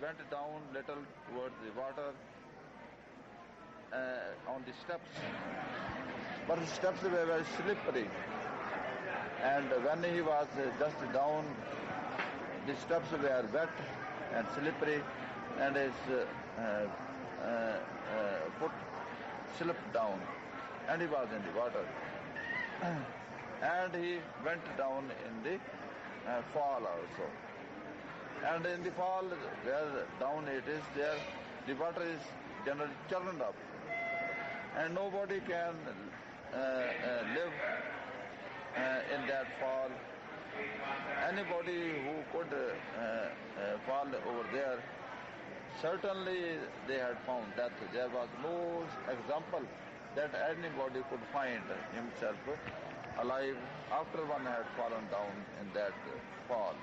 went down little towards the water on the steps, but the steps were very slippery. And when he was just down, the steps were wet and slippery, and his foot slipped down, and he was in the water. And he went down in the fall also. And in the fall, where down it is, there the water is generally churned up, and nobody can live in that fall. Anybody who could fall over there, certainly they had found death. There was no example that anybody could find himself alive after one had fallen down in that fall.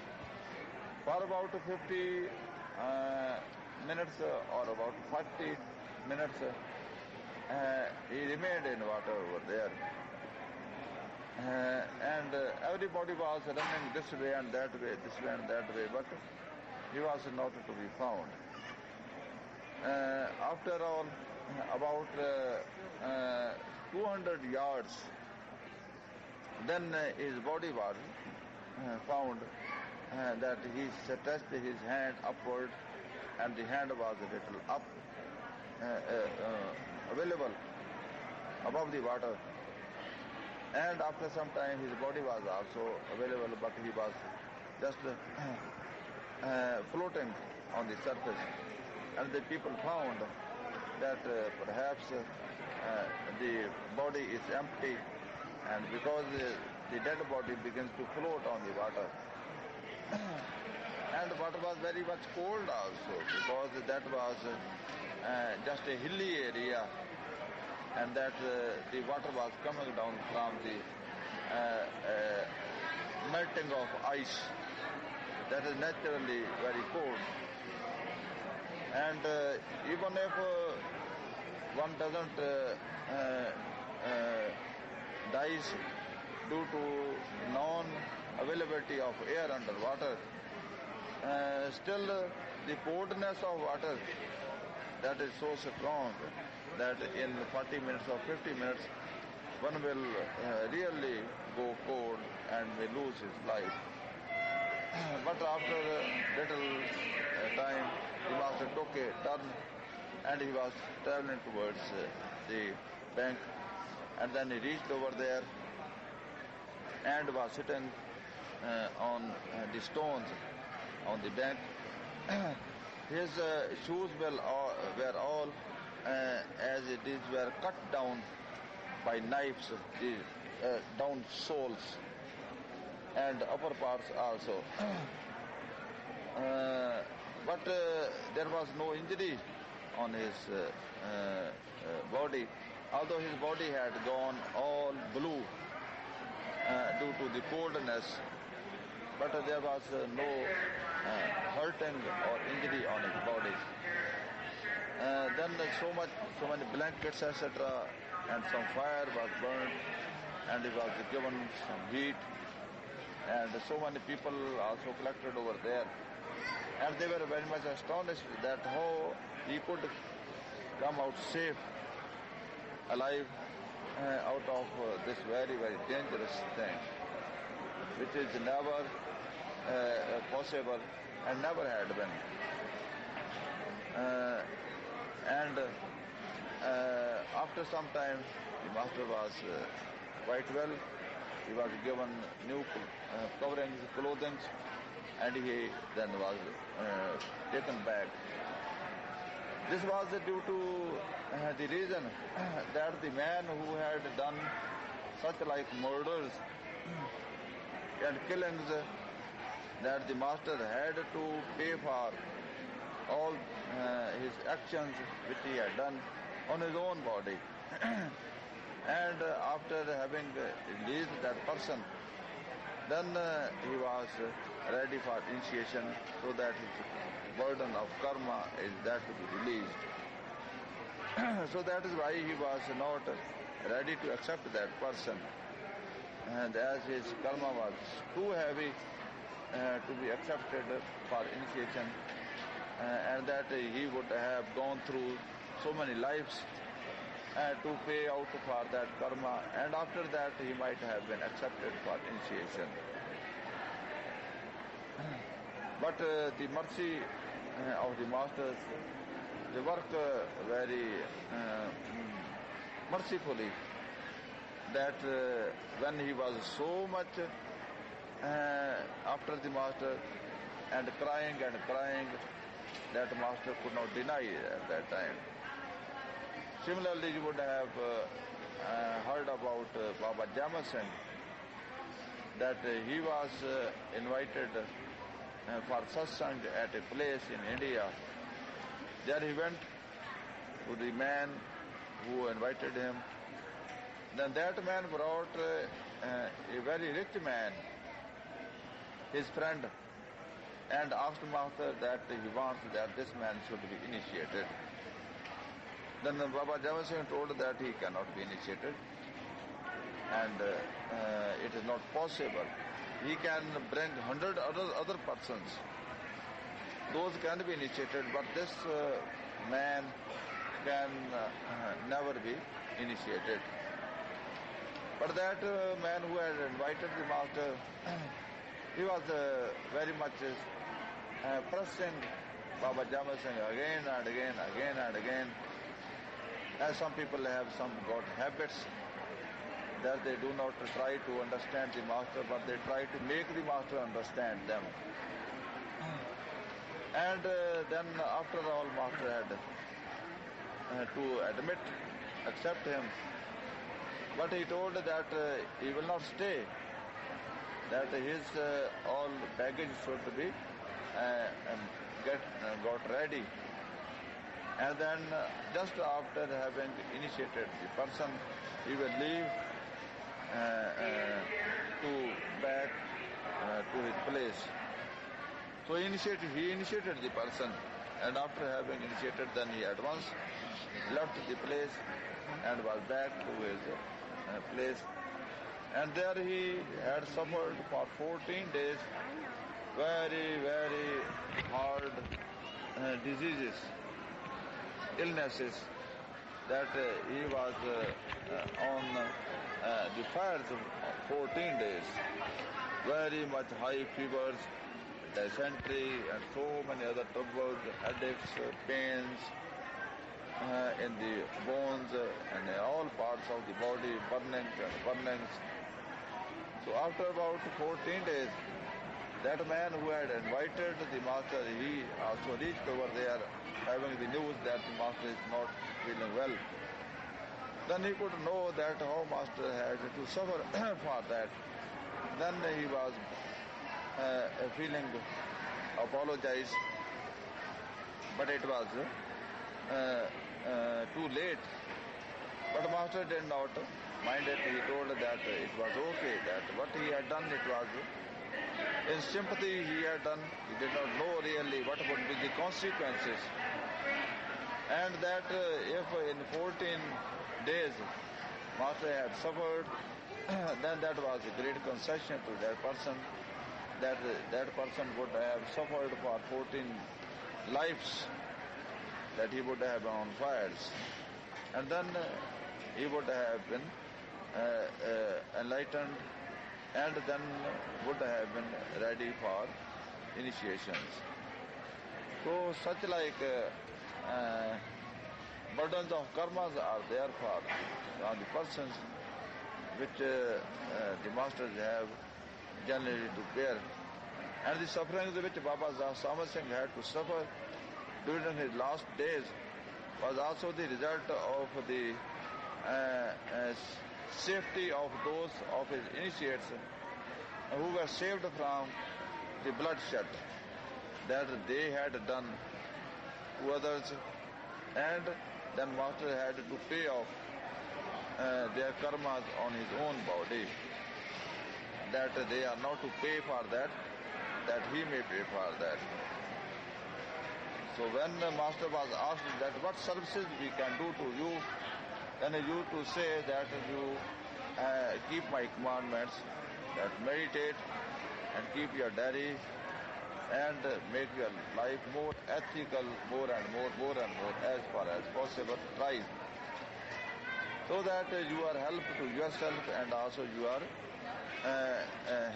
For about 50 minutes or about 40 minutes, he remained in water over there. And everybody was running this way and that way, this way and that way, but he was not to be found. After all, about 200 yards, then his body was found, that he stretched his hand upward, and the hand was a little up, available above the water. And after some time his body was also available, but he was just floating on the surface. And the people found that perhaps the body is empty, and because the dead body begins to float on the water. And the water was very much cold also, because that was just a hilly area, and that the water was coming down from the melting of ice that is naturally very cold. And even if one doesn't dies due to non-availability of air underwater, still the coldness of water, that is so strong that in 40 minutes or 50 minutes one will really go cold and may lose his life. But after a little time, the master took a turn and he was traveling towards the bank, and then he reached over there and was sitting on the stones on the bank. His shoes were all as it is were cut down by knives, the down soles and upper parts also. But there was no injury on his body, although his body had gone all blue due to the coldness, but there was no hurting or injury on his body. Then so many blankets, etc., and some fire was burned, and he was given some heat, and so many people also collected over there, and they were very much astonished that how he could come out safe, alive, out of this very, very dangerous thing, which is never possible and never had been. And after some time, the master was quite well. He was given new coverings, clothing, and he then was taken back. This was due to the reason that the man who had done such like murders and killings, that the master had to pay for all his actions which he had done on his own body. And after having released that person, then he was ready for initiation, so that his burden of karma is that to be released. So that is why he was not ready to accept that person, and as his karma was too heavy to be accepted for initiation, and that he would have gone through so many lives to pay out for that karma, and after that he might have been accepted for initiation. But the mercy of the masters, they work very mercifully, that when he was so much after the master and crying, that master could not deny at that time. Similarly, you would have heard about Baba Jama Singh, that he was invited for satsang at a place in India. There he went to the man who invited him. Then that man brought a very rich man, his friend, and asked master that he wants that this man should be initiated. Then Baba Jama Singh told that he cannot be initiated, and it is not possible. He can bring 100 other persons. Those can be initiated, but this man can never be initiated. But that man who had invited the master, he was very much pressing Baba Jama Singh again and again. As some people have some got habits that they do not try to understand the master, but they try to make the master understand them. And then after all, master had to accept him. But he told that he will not stay, that his all baggage should be got ready. And then just after having initiated the person, he will leave to back to his place. So he initiated the person, and after having initiated, then he at once left the place and was back to his place. And there he had suffered for 14 days very, very hard diseases, illnesses, that he was on the fires of 14 days, very much high fevers, dysentery, and so many other troubles, headaches, pains in the bones and in all parts of the body, burnings. So after about 14 days, that man who had invited the master, he also reached over there having the news that the master is not feeling well. Then he could know that how master had to suffer for that. Then he was feeling apologize, but it was too late. But master did not mind it. He told that it was okay, that what he had done, it was in sympathy he had done. He did not know really what would be the consequences. And that if in 14 days master had suffered, then that was a great concession to that person, that that person would have suffered for 14 lives, that he would have been on fires. And then he would have been enlightened, and then would have been ready for initiations. So such like burdens of karmas are there for the persons which the masters have generally to bear. And the sufferings which Baba Sama Singh had to suffer during his last days was also the result of the safety of those of his initiates who were saved from the bloodshed that they had done to others, and then master had to pay off their karmas on his own body, that they are not to pay for that, that he may pay for that. So when the master was asked that what services we can do to you, then you to say that you keep my commandments, that meditate and keep your diary and make your life more ethical, more and more as far as possible. Try so that you are help to yourself and also you are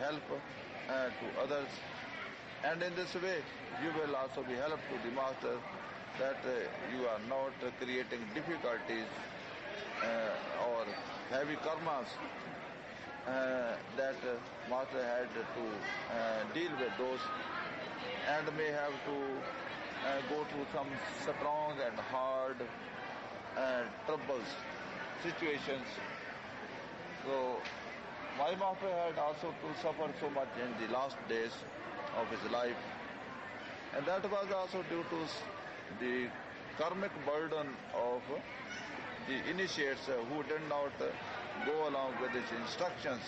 help to others, and in this way you will also be help to the master that you are not creating difficulties or heavy karmas that master had to deal with those and may have to go through some strong and hard troubles situations. So my master had also to suffer so much in the last days of his life, and that was also due to the karmic burden of the initiates who did not go along with his instructions,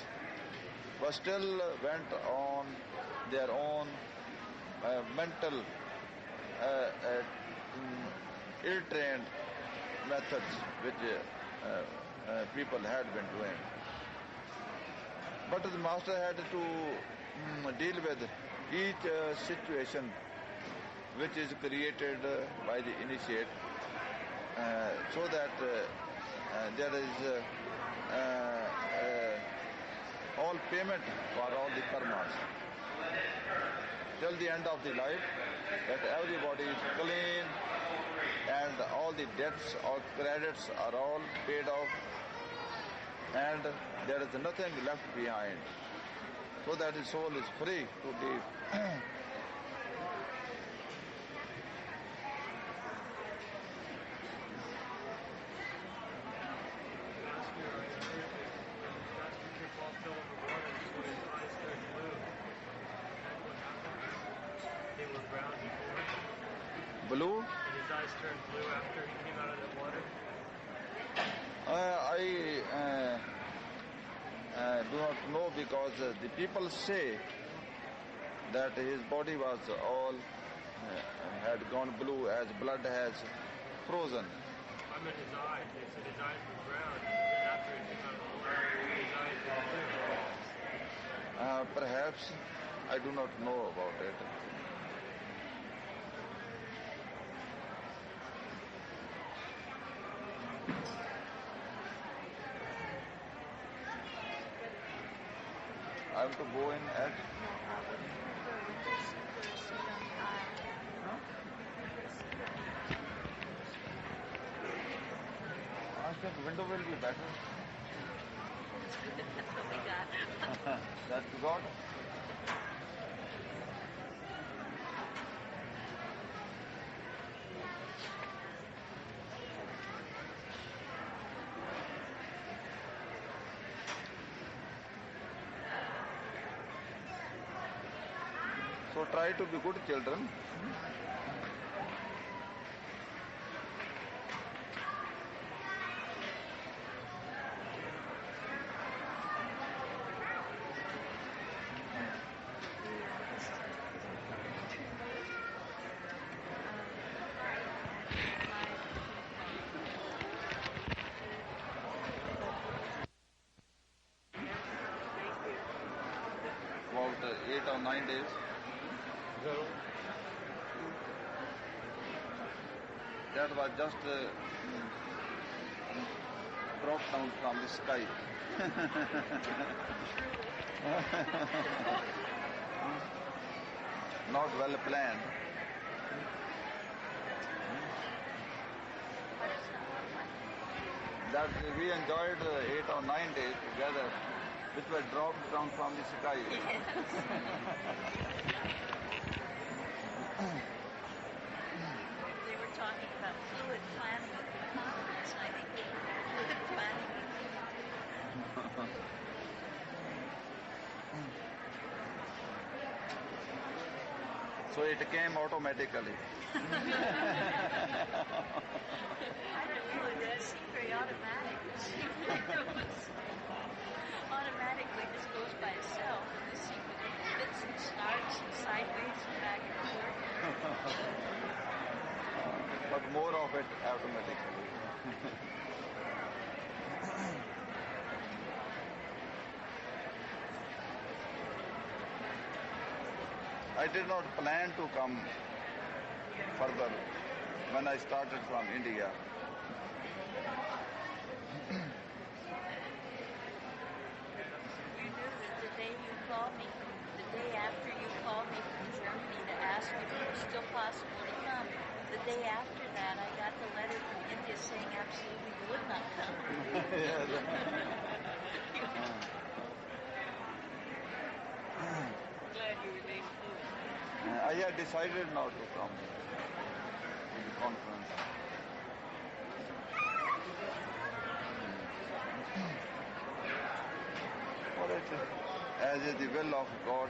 but still went on their own mental ill-trained methods which people had been doing. But the master had to deal with each situation which is created by the initiate, so that there is all payment for all the karmas till the end of the life, that everybody is clean and all the debts or credits are all paid off and there is nothing left behind, so that the soul is free to live. Blue? And his eyes turned blue after he came out of the water? I do not know, because the people say that his body was all had gone blue as blood has frozen. I meant his eyes. They said his eyes were brown. Then after he came out of the water, his eyes were blue. Perhaps I do not know about it. I have to go in at. I think window will be better. That's what we got. That you got? So try to be good children. About 8 or 9 days. That was just dropped down from the sky. Not well planned. That we enjoyed 8 or 9 days together, which were dropped down from the sky. They were talking about fluid planning at the conference, and I think they were fluid planning. So it came automatically. I don't know, it seemed very automatic. It seemed like it was automatically just goes by itself. And this seemed to be fits and starts and sideways and back and forth. But more of it automatically. I did not plan to come further when I started from India. You knew that the day you called me, the day after you called me from Germany to ask if it was still possible to come, the day after that I got the letter from India saying absolutely you would not come. Glad you remained fluent. I had decided not to come to the conference. For it, as is the will of God,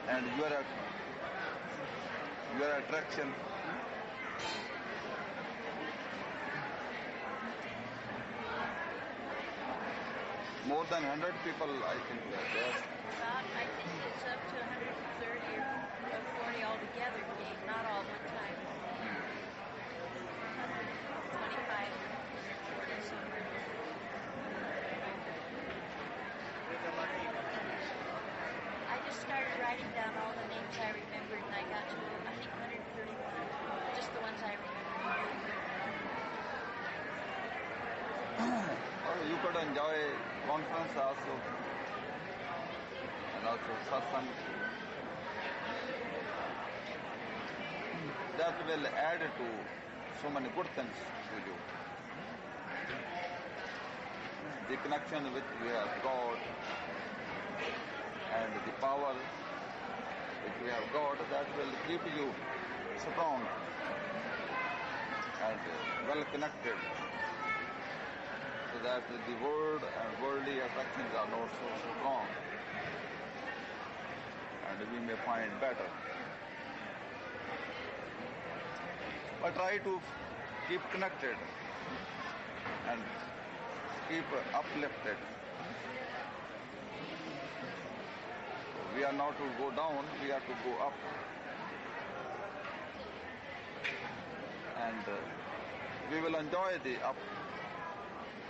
and your attraction. More than 100 people, I think, were there. I think it's up to 130 or 40 altogether came, not all at one time. 25 or 40 somewhere. I just started writing down all the names I remembered, and I got to, I think, 131. Just the ones I remembered. Or you could enjoy conference also, and also satsang. That will add to so many good things to you. The connection which we have got and the power which we have got, that will keep you strong and well connected, so that the world and worldly attractions are not so strong, and we may find better. But try to keep connected and keep uplifted. We are not to go down, we are to go up. And we will enjoy the up.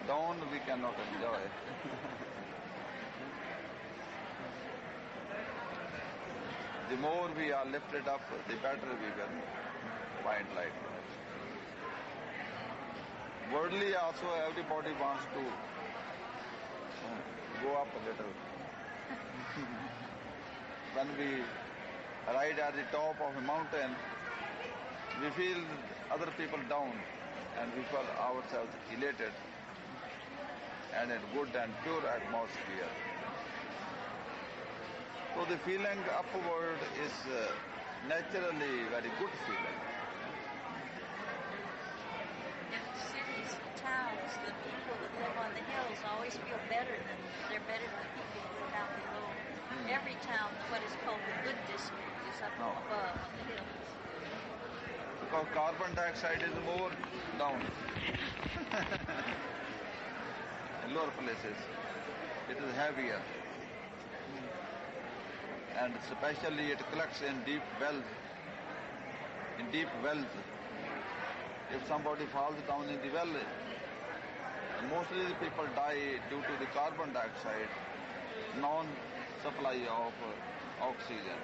Down we cannot enjoy. The more we are lifted up, the better we will find like that. Worldly also, everybody wants to go up a little. When we ride at the top of a mountain, we feel other people down, and we feel ourselves elated and in good and pure atmosphere. So the feeling upward is naturally very good feeling. In the cities, towns, the people that live on the hills always feel better than they're better than the people who live down below. Every town, what is called the good district, is up above on the hills. Because carbon dioxide is more down in lower places. It is heavier, and especially it collects in deep wells. In deep wells, if somebody falls down in the well, mostly the people die due to the carbon dioxide, non-supply of oxygen.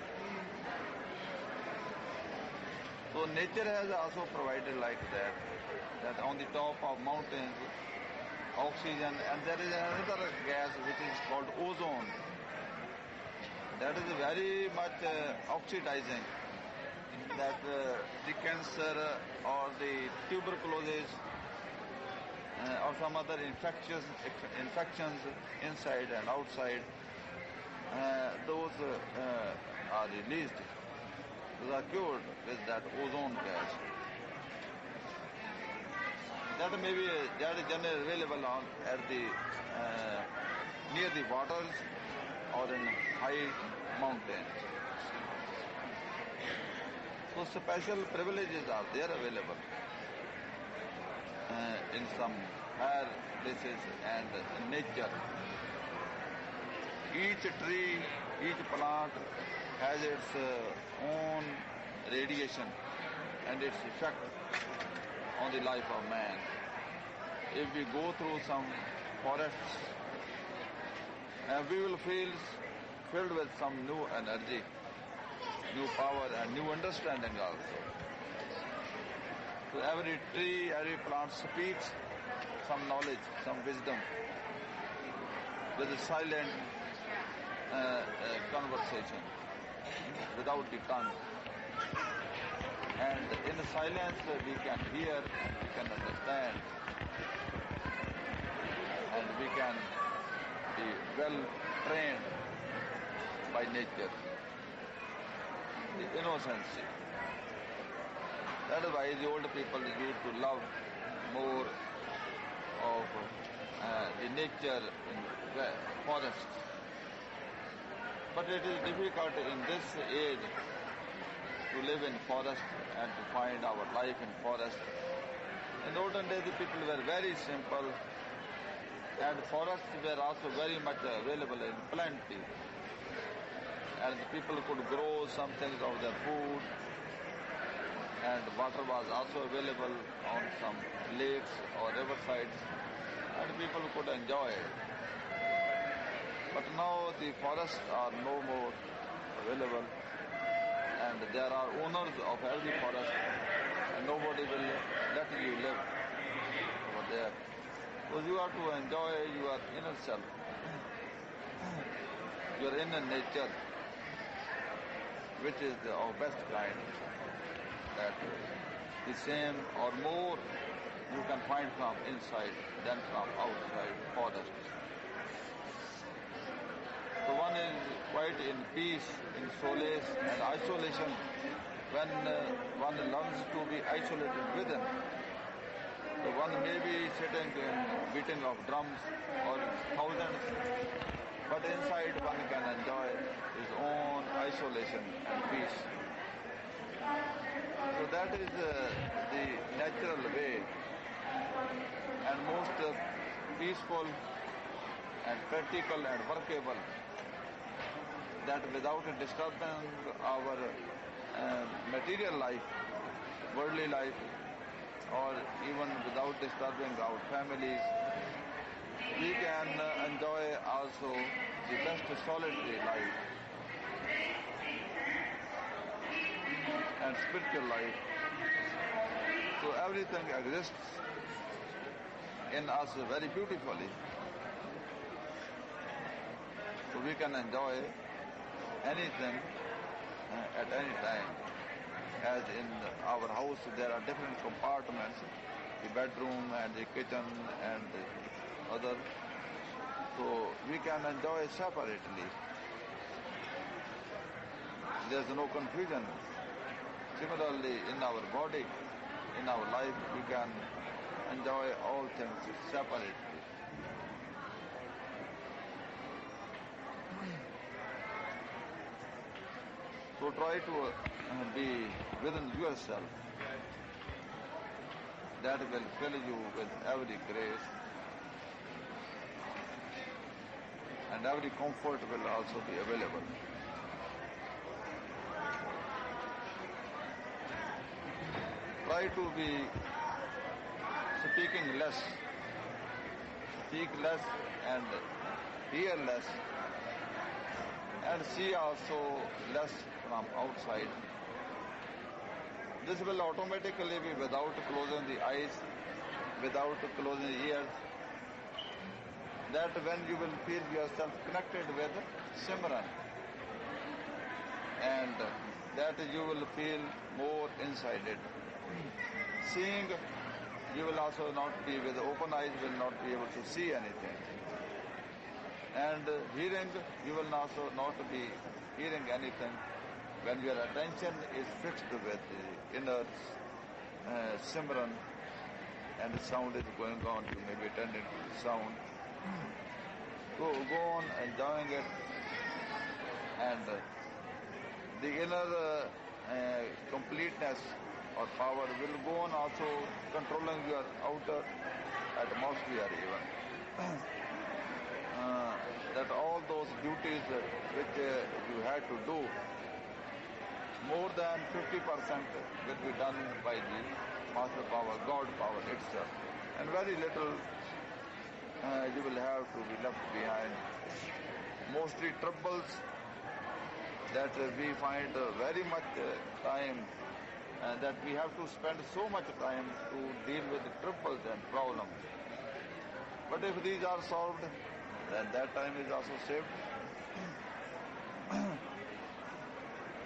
So nature has also provided like that on the top of mountains, oxygen, and there is another gas which is called ozone. That is very much oxidizing, that the cancer or the tuberculosis or some other infections inside and outside, those are released. Those are cured with that ozone gas. That may be that is generally available at the near the waters or in high mountains. So special privileges are there available in some higher places and in nature. Each tree, each plant has its own radiation and its effect on the life of man. If we go through some forests, we will feel filled with some new energy, new power and new understanding also. So every tree, every plant speaks some knowledge, some wisdom with a silent conversation without the tongue. And in the silence we can hear and we can understand and we can be well trained by nature. The innocence. That is why the old people used to love more of the nature in the forests. But it is difficult in this age to live in forest and to find our life in forest. In olden days the people were very simple and forests were also very much available in plenty. And the people could grow some things of their food and water was also available on some lakes or riversides and people could enjoy it. But now the forests are no more available and there are owners of every forest and nobody will let you live over there. So you have to enjoy your inner self, your inner nature, which is of best kind, that the same or more you can find from inside than from outside forests. So one is quite in peace, in solace and isolation when one learns to be isolated within. So one may be sitting in beating of drums or thousands, but inside one can enjoy his own isolation and peace. So that is the natural way and most peaceful and practical and workable, that without disturbing our material life, worldly life, or even without disturbing our families, we can enjoy also the best solitary life and spiritual life. So everything exists in us very beautifully. So we can enjoy anything at any time. As in our house there are different compartments, the bedroom and the kitchen and the other. So we can enjoy separately. There's no confusion. Similarly, in our body, in our life, we can enjoy all things separately. So try to be within yourself. That will fill you with every grace and every comfort will also be available. Try to be speaking less, speak less and hear less and see also less from outside. This will automatically be without closing the eyes, without closing the ears. That when you will feel yourself connected with Simran, and that you will feel more inside it. Seeing, you will also not be with open eyes, will not be able to see anything. And hearing, you will also not be hearing anything when your attention is fixed with the inner Simran and the sound is going on, you may be attending to the sound. Go on enjoying it, and the inner completeness or power will go on also controlling your outer atmosphere even. That all those duties which you had to do, more than 50% will be done by the master power, God power itself. And very little you will have to be left behind. Mostly troubles that we find very much time that we have to spend so much time to deal with the troubles and problems. But if these are solved, then that time is also saved.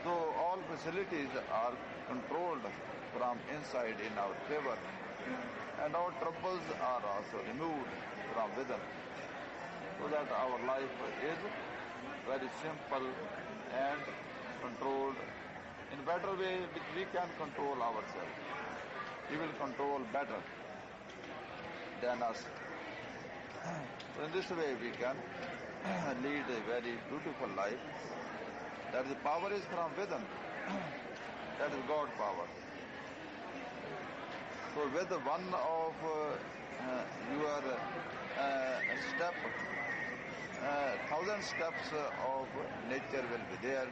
So all facilities are controlled from inside in our favor, and our troubles are also removed from within, so that our life is very simple and controlled in better way which we can control ourselves. We will control better than us. So in this way we can lead a very beautiful life. That the power is from within. That is God power. So with one of your step, 1,000 steps of nature will be there,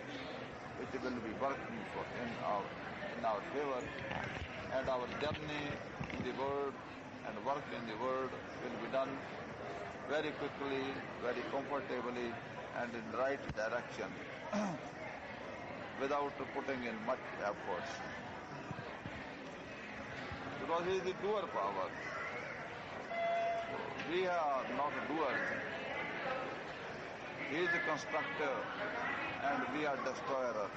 which will be working in our favor, and our journey in the world and work in the world will be done very quickly, very comfortably, and in the right direction, without putting in much effort. Because he is the doer power. We are not doers. He is the constructor and we are destroyers.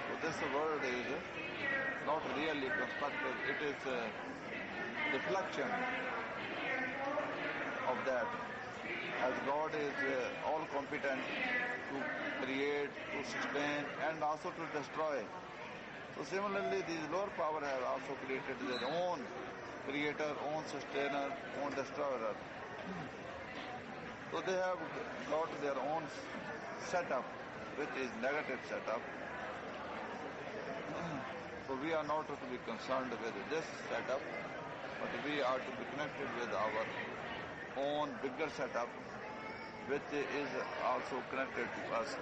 So this world is not really constructed, it is a reflection of that. As God is all competent to create, to sustain and also to destroy. So similarly these lower power have also created their own creator, own sustainer, own destroyer. So they have got their own setup, which is negative setup. So we are not to be concerned with this setup, but we are to be connected with our own bigger setup, which is also connected to us.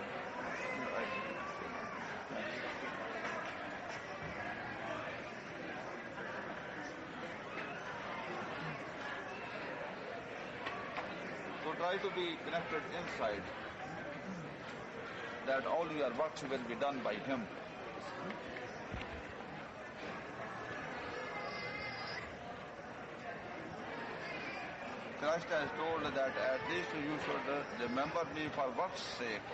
So try to be connected inside, that all your works will be done by Him. Christ has told that at least you should remember me for work's sake.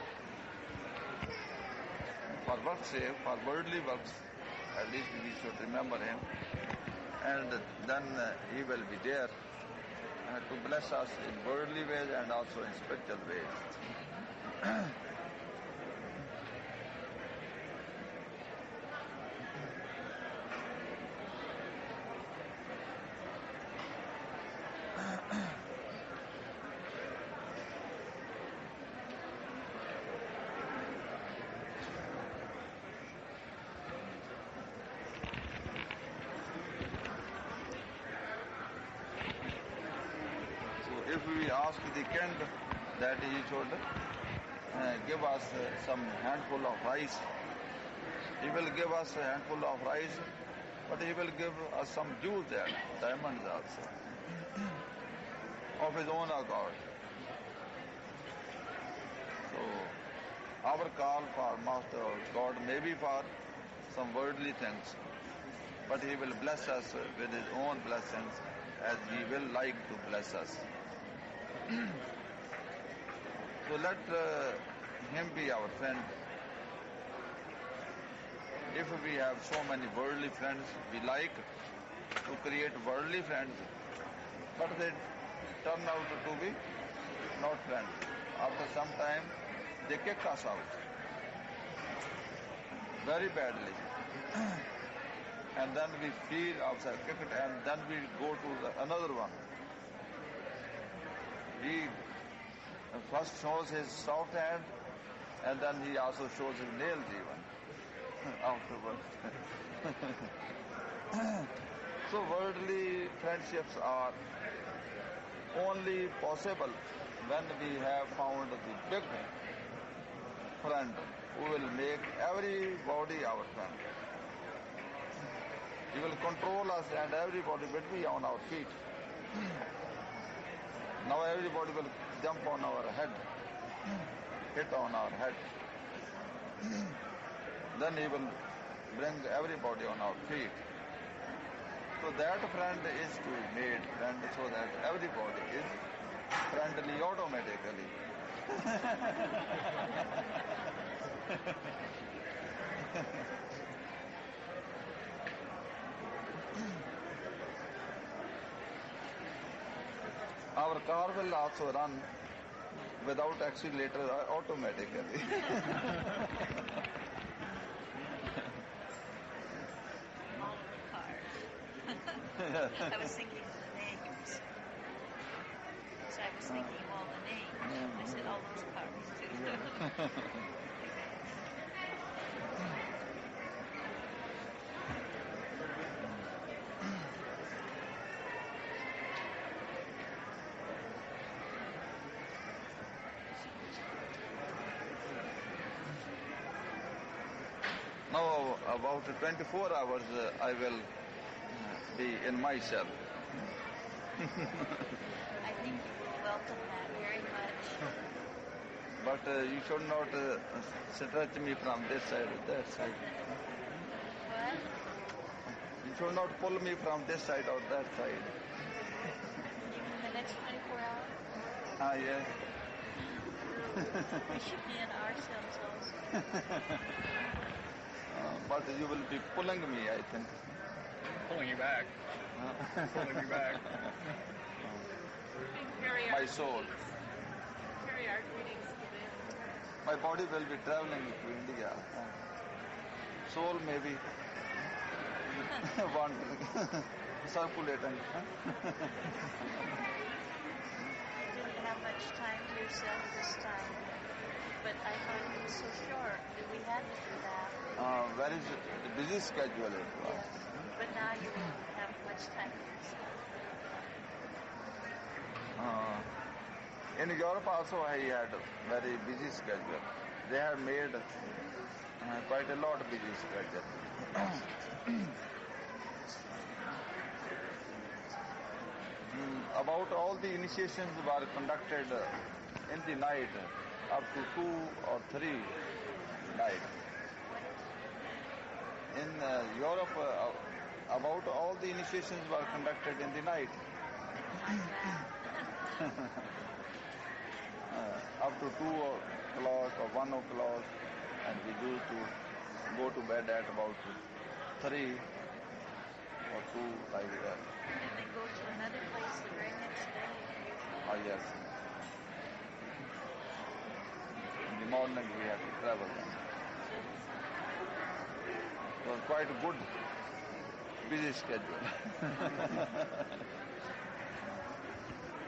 For work's sake, for worldly works, at least we should remember Him. And then He will be there to bless us in worldly ways and also in spiritual ways. If we ask the king that he should give us some handful of rice, he will give us a handful of rice, but he will give us some jewels and diamonds also, of his own accord. So our call for Master or God may be for some worldly things, but he will bless us with his own blessings as he will like to bless us. So let him be our friend. If we have so many worldly friends, we like to create worldly friends, but they turn out to be not friends. After some time, they kick us out very badly. And then we feel ourselves kicked, and then we go to another one. He first shows his soft hand, and then he also shows his nails even afterwards. So worldly friendships are only possible when we have found the big friend who will make everybody our friend. He will control us and everybody will be on our feet. Now everybody will jump on our head. hit on our head. Then he will bring everybody on our feet. So that friend is to be made friend so that everybody is friendly automatically. Our car will also run without accelerator automatically. All of the cars. I was thinking of the names. So I was thinking of all the names. I said all those cars too. Now about 24 hours I will be in my cell. I think you will welcome that very much. But you should not stretch me from this side to that side. What? You should not pull me from this side or that side. You mean the next 24 hours? Ah, yes. We should be in our cells also. But you will be pulling me, I think. Pulling you back. Pulling you back. Carry My our soul. greetings. Carry our greetings to them. My body will be traveling to India. Soul may be wandering, circulating. You didn't have much time to yourself this time, but I thought it was so short that we had to do that. Very busy schedule it was. Yes, but now you won't have much time to yourself. In Europe also I had very busy schedule. They have made quite a lot busy schedule. About all the initiations were conducted in the night up to 2 or 3 night. In Europe, about all the initiations were conducted in the night. Up to 2 o'clock or 1 o'clock, and we used to go to bed at about 3 or 2 like that. And then go to another place the very next day. Ah, yes. In the morning we had to travel. It was quite a good, busy schedule.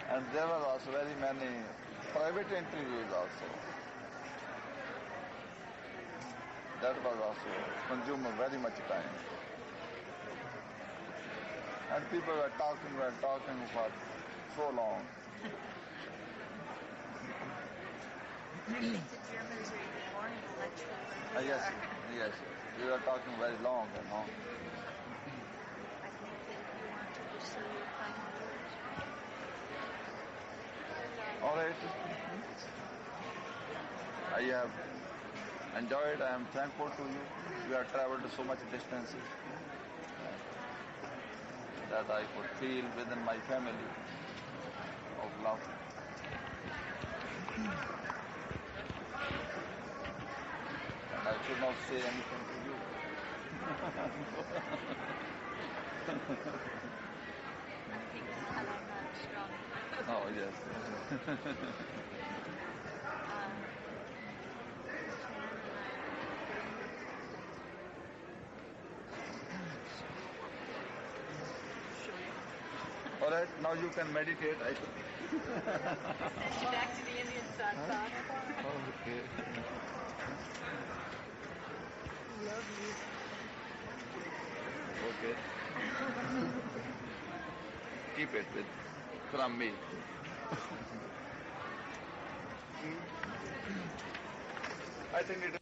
And there were also very many private interviews also. That was also consumed very much time. And people were talking for so long. I think the Germans are even more intellectual than we Yes, are. yes. We were talking very long and long. I think that if you want to pursue your final words. All right. I have enjoyed. I am thankful to you. You have traveled so much distances that I could feel within my family of love. And I should not say anything to you. I think that I'm not strong enough. Oh, yes. All right, now you can meditate. I think. Send you back to the Indian sun. Okay. Love you. Okay. Keep it from me. I think it.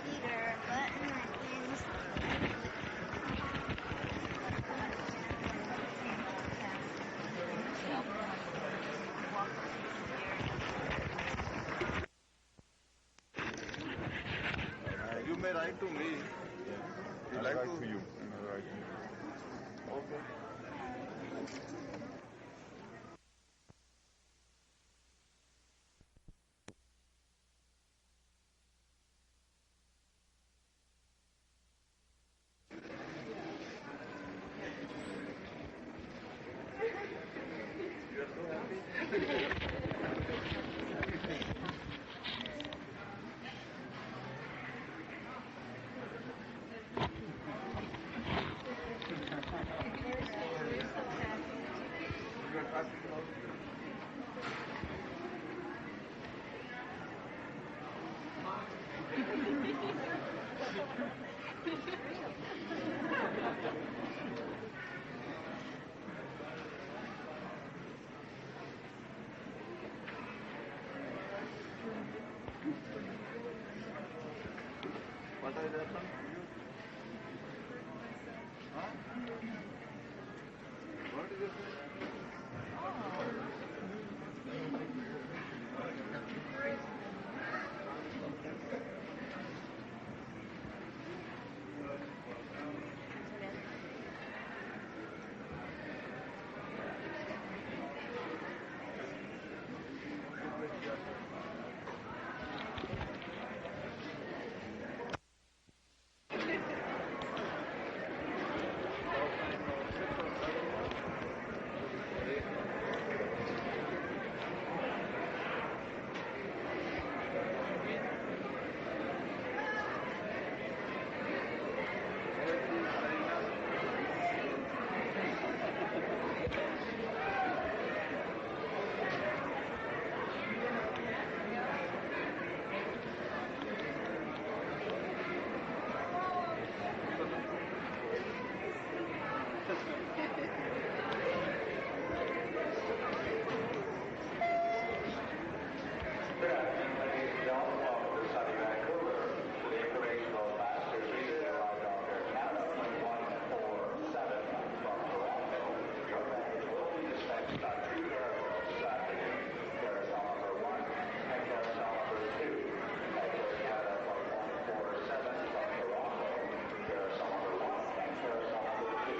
Peter, button, write to me. You I'll like write to? to you. I'll write to you. Okay. You are so happy. You are happy now. What has happened? Huh? What is it? Good afternoon, ladies and gentlemen. Welcome to sunny Vancouver. The informational master season arrived off Air Canada from 147 from Toronto. Your baggage will be dispatched on two caravels this afternoon. Carousel number 1 and carousel number 2. At Air Canada from 147 from Toronto. Carousel number 1 and carousel number 2.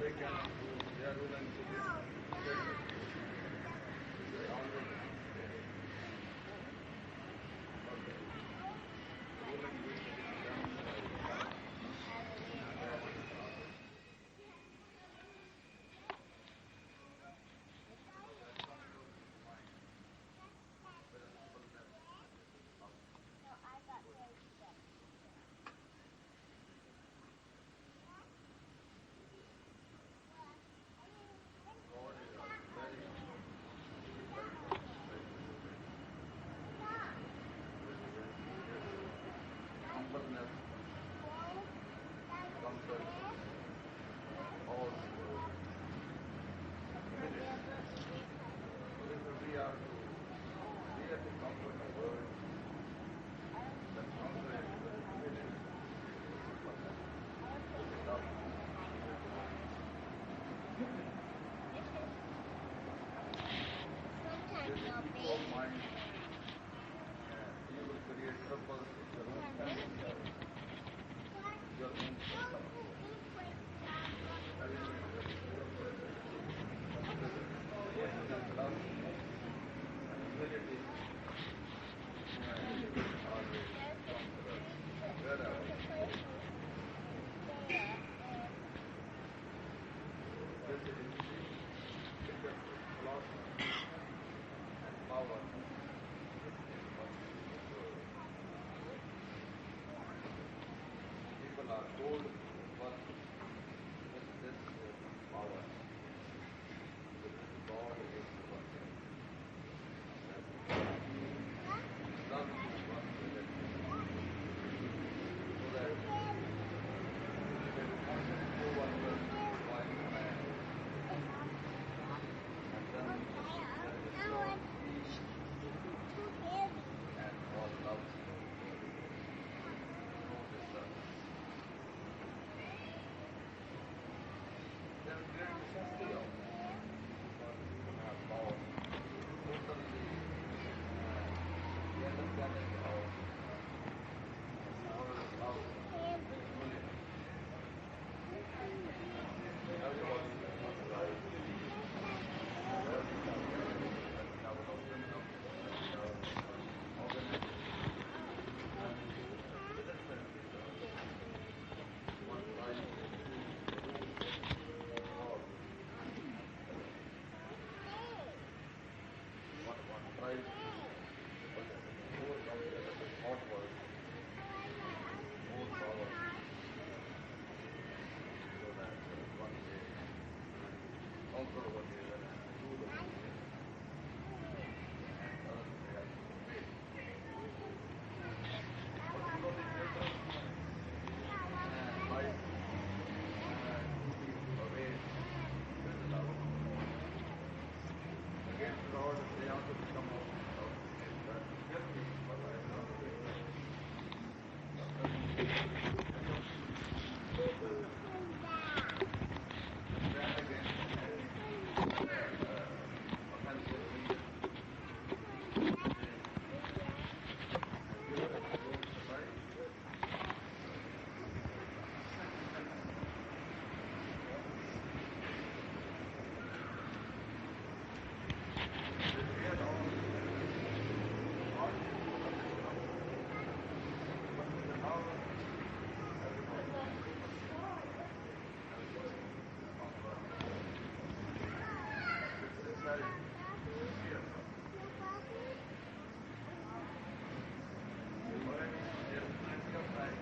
they cannot do, they are willing to be they always ruling will be demonstrated. Humbleness, comfort, all if we are to really comfort the world, then comfort is really love. With the equal mind, you will create troubles in your own family, your own system. Love and humility always conquer wherever. This is the biggest philosophy and power in what we do. People are told what is this power. So this God is the one. Love is one with it. So that there is not just co-workers while you man. And then there is love, peace, and all love. No disturbance. There is great necessity of that. Because people have lost totally the understanding of moral love, humility. Everybody must rise. Where we have families, when we have our kingdom, when we have organizations, and within families, one tries to do all. One tries to overcome the thought world, more power, so that one day conquer what is and rule the world, and others may have to obey. But you know the children like to be obeyed with love. Against God, they also become out of that kill me, but I will not obey. But then stand against any offensive reason, and give them those right. They are all hard to understand. But with the love, everybody can conquer. With sincerity, fear. But there is plenty of time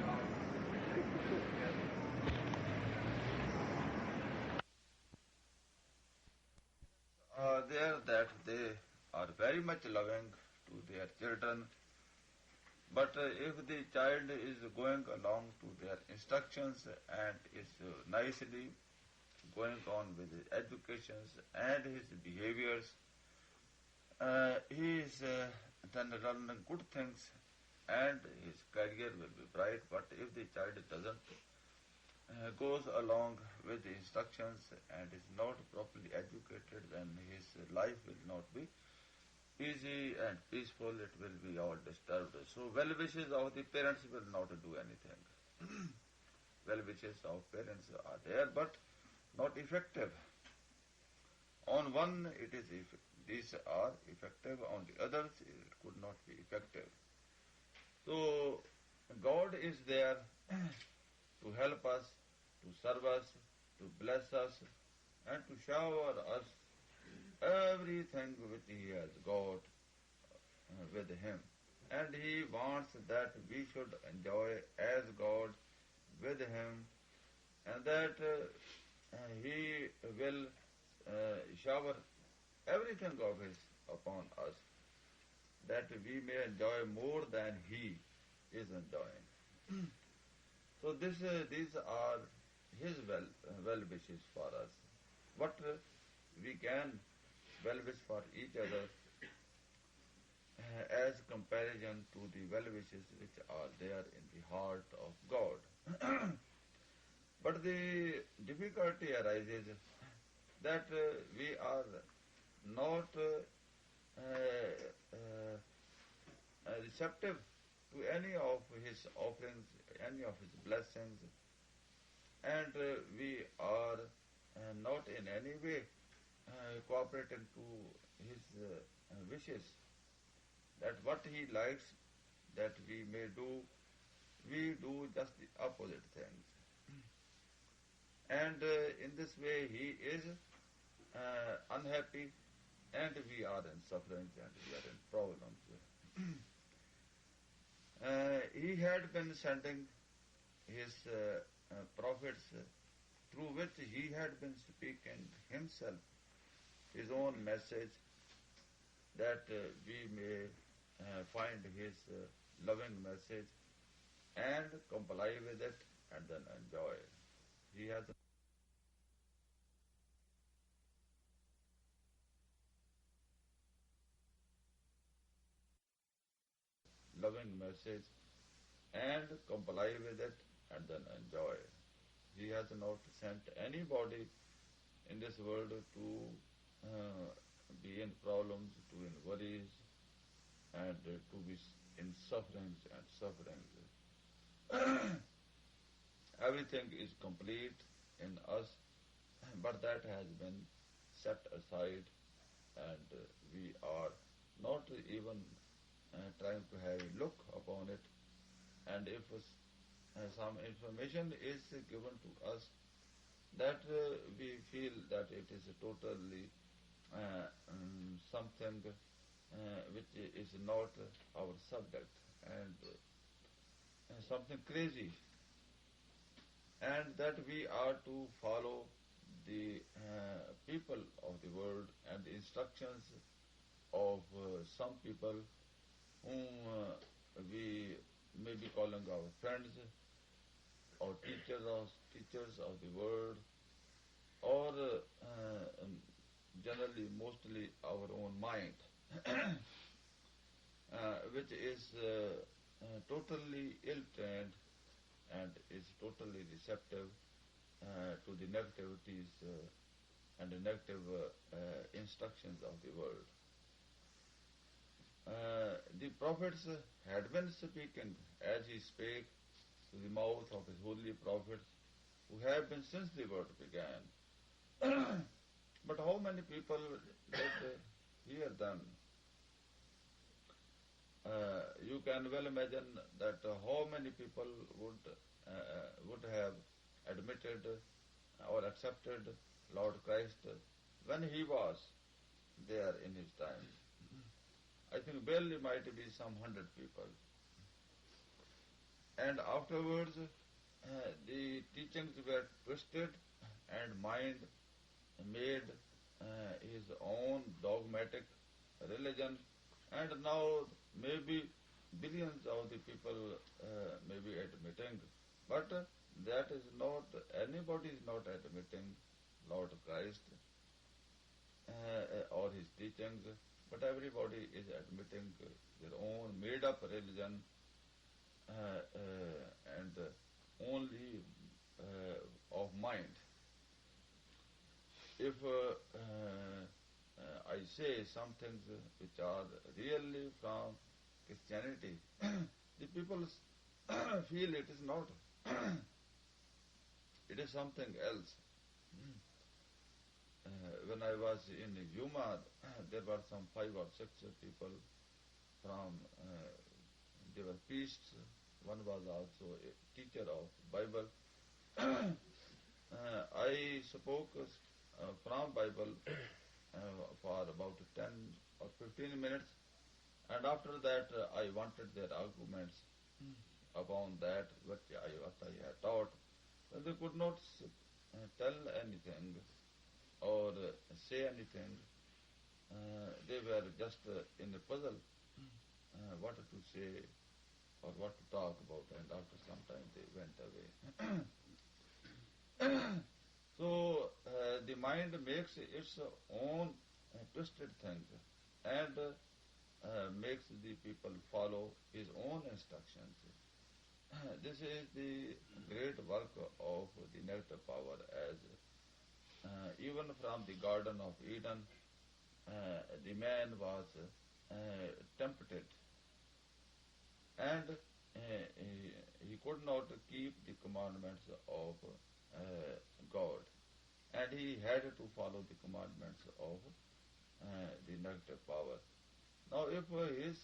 now to take this together. There that they are very much loving to their children, but if the child is going along to their instructions and is nicely going on with his educations and his behaviors, he is then learning good things and his career will be bright. But if the child doesn't goes along with the instructions and is not properly educated, then his life will not be easy and peaceful. It will be all disturbed. So well wishes of the parents will not do anything. Well wishes of parents are there, but not effective. On one it is these are effective, on the others it could not be effective. So God is there to help us, to serve us, to bless us, and to shower us everything which He has got with Him. And He wants that we should enjoy as God with Him, and that He will shower everything of His upon us, that we may enjoy more than He is enjoying. So these are His well wishes for us. What we can well wish for each other as comparison to the well wishes which are there in the heart of God. But the difficulty arises that we are not receptive to any of His offerings, any of His blessings, and we are not in any way cooperating to His wishes, that what He likes that we may do, we do just the opposite things. And in this way He is unhappy, and we are in sufferings, and we are in problems. He had been sending His prophets through which He had been speaking Himself, His own message, that we may find His loving message and comply with it and then enjoy. He has loving message and comply with it and then enjoy. He has not sent anybody in this world to be in problems, to in worries, and to be in sufferings and sufferings. Everything is complete in us, but that has been set aside, and we are not even trying to have a look upon it. And if some information is given to us, that we feel that it is totally something which is not our subject, and something crazy, and that we are to follow the people of the world and the instructions of some people whom we may be calling our friends or teachers of the world, or generally mostly our own mind, which is totally ill-trained and is totally receptive to the negativities and the negative instructions of the world. The prophets had been speaking as He spake to the mouth of His holy prophets, who have been since the world began. But how many people did hear them? You can well imagine that how many people would have admitted or accepted Lord Christ when He was there in His time. I think barely might be some 100 people. And afterwards, the teachings were twisted, and mind made his own dogmatic religion, and now maybe billions of the people may be admitting, but that is not, anybody is not admitting Lord Christ or His teachings, but everybody is admitting their own made-up religion and only of mind. If I say some things which are really from Christianity, the people feel it is not. It is something else. When I was in Yuma, there were some 5 or 6 people from, they were priests. One was also a teacher of Bible. I spoke from Bible for about 10 or 15 minutes, and after that I wanted their arguments upon that what I had taught. They could not tell anything or say anything. They were just in a puzzle what to say or what to talk about, and after some time they went away. So the mind makes its own twisted things and makes the people follow his own instructions. This is the great work of the negative power, as even from the Garden of Eden, the man was tempted, and he could not keep the commandments of God, and he had to follow the commandments of the negative power. Now, if his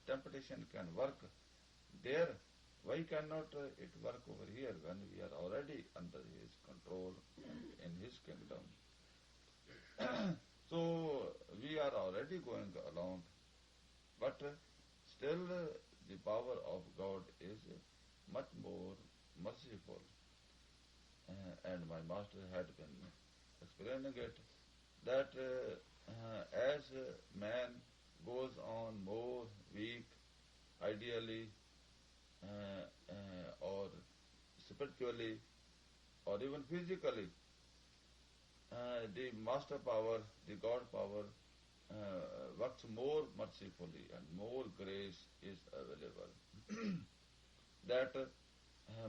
temptation can work there, why cannot it work over here when we are already under his control in his kingdom? So we are already going along, but still the power of God is much more merciful. And my master had been explaining it, that as man goes on more weak, ideally, or spiritually, or even physically, the master power, the God power, works more mercifully and more grace is available. That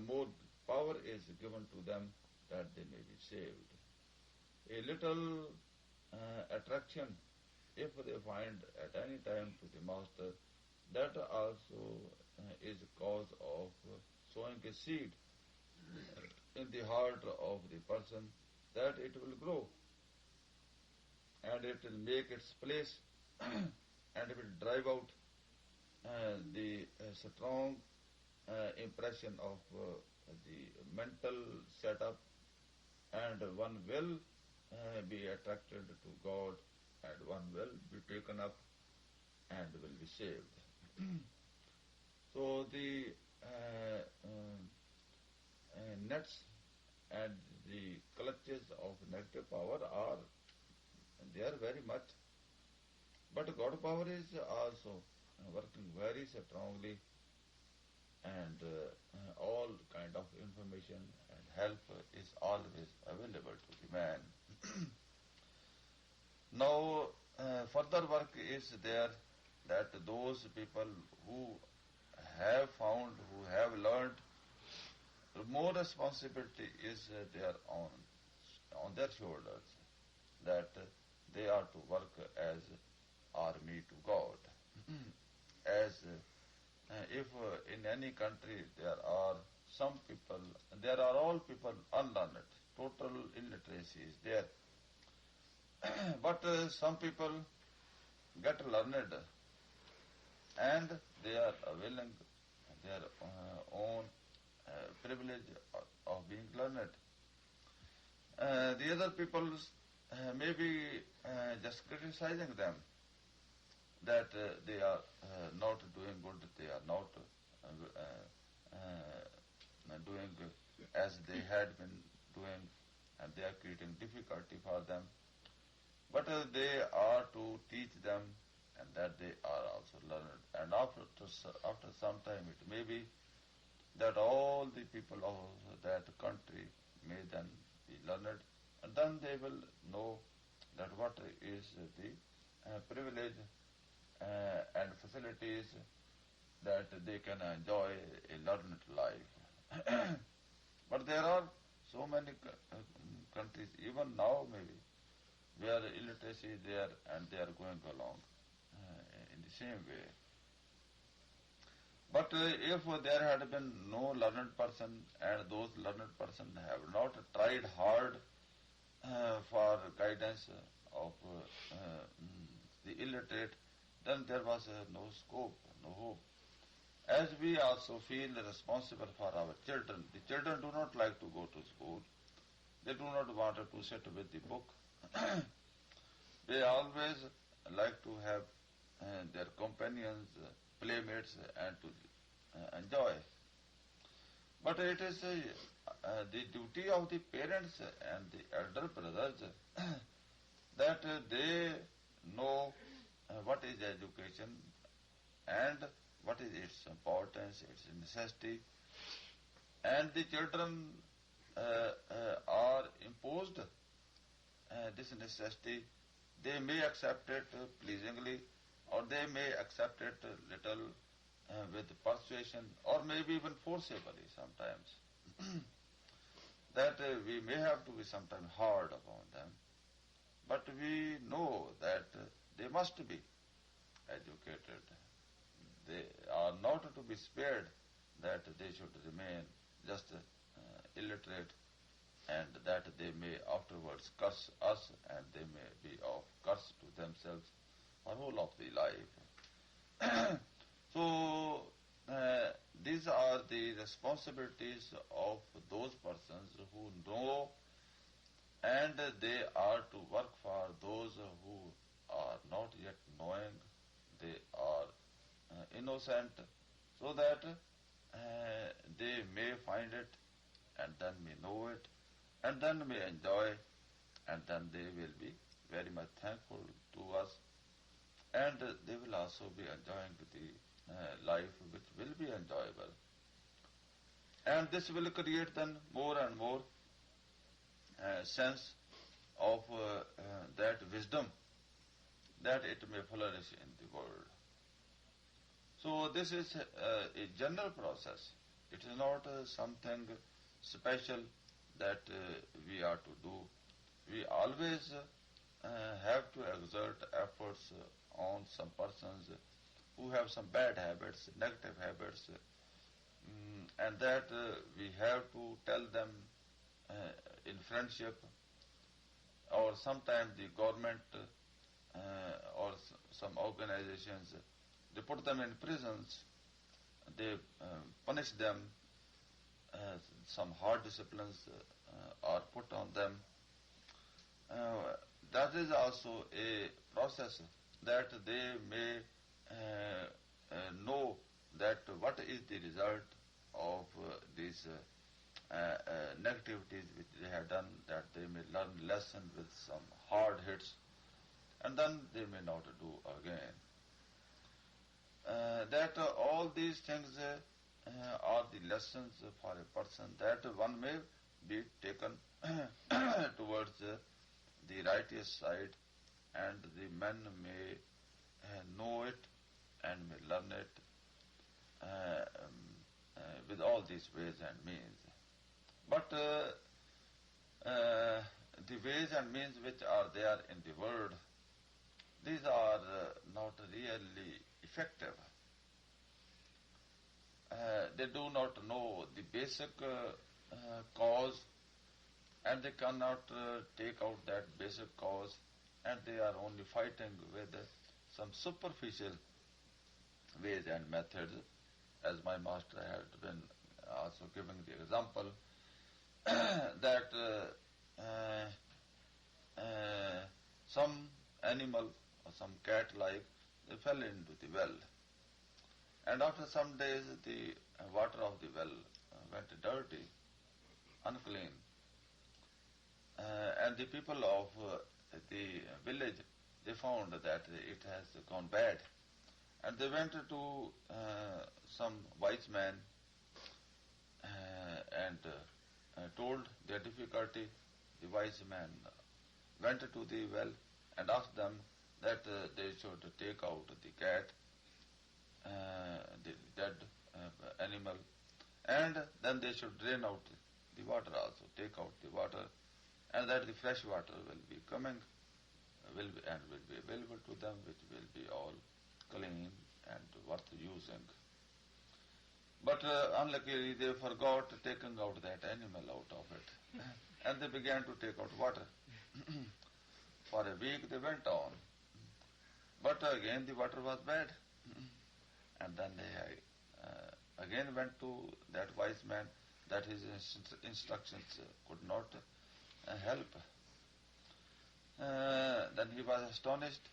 more power is given to them that they may be saved. A little attraction, if they find at any time to the master, that also is a cause of sowing a seed in the heart of the person, that it will grow and it will make its place and it will drive out the strong impression of the mental setup, and one will be attracted to God, and one will be taken up and will be saved. So the nets and the clutches of negative power are there very much, but God power is also working very strongly, and all kind of information and help is always available to the man. Now, further work is there, that those people who have found, who have learned, more responsibility is there on their shoulders, that they are to work as army to God. As if in any country there are some people, there are all people unlearned, total illiteracy is there. But some people get learned and they are availing their own privilege of being learned. The other people may be just criticizing them, that they are not doing good, they are not doing as they had been doing, and they are creating difficulty for them. But they are to teach them, and that they are also learned. And after some time it may be that all the people of that country may then be learned, and then they will know that what is the privilege and facilities that they can enjoy a learned life. But there are so many countries, even now maybe, where illiteracy is there and they are going along in the same way. But if there had been no learned person and those learned person have not tried hard for guidance of the illiterate, then there was no scope, no hope. As we also feel responsible for our children, the children do not like to go to school. They do not want to sit with the book. They always like to have their companions, playmates, and to enjoy. But it is the duty of the parents and the elder brothers that they know what is education and what is its importance, its necessity, and the children are imposed this necessity. They may accept it pleasingly, or they may accept it little with persuasion, or maybe even forcibly sometimes. That we may have to be sometimes hard upon them, but we know that they must be educated. They are not to be spared that they should remain just illiterate, and that they may afterwards curse us, and they may be of curse to themselves for whole of the life. So these are the responsibilities of those persons who know, and they are to work for those who are not yet knowing. They are innocent, so that they may find it, and then may know it, and then may enjoy, and then they will be very much thankful to us, and they will also be enjoying the life which will be enjoyable. And this will create then more and more sense of that wisdom, that it may flourish in the world. So this is a general process. It is not something special that we are to do. We always have to exert efforts on some persons who have some bad habits, negative habits, and that we have to tell them in friendship, or sometimes the government or some organizations, they put them in prisons, they punish them, some hard disciplines are put on them. That is also a process that they may know that what is the result of these negativities which they have done, that they may learn lesson with some hard hits, and then they may not do again. That all these things are the lessons for a person, that one may be taken towards the righteous side, and the men may know it and may learn it with all these ways and means. But the ways and means which are there in the world, these are not really effective. They do not know the basic cause, and they cannot take out that basic cause, and they are only fighting with some superficial ways and methods, as my master had been also giving the example that some animal or some cat like, they fell into the well, and after some days the water of the well went dirty, unclean, and the people of the village, they found that it has gone bad, and they went to some wise man and told their difficulty. The wise man went to the well and asked them that they should take out the cat, the dead animal, and then they should drain out the water also, take out the water, and that the fresh water will be coming, will be available to them, which will be all clean and worth using. But unluckily they forgot taking out that animal out of it. And they began to take out water. For a week they went on. But again the water was bad. And then they again went to that wise man that his instructions could not help. Then he was astonished.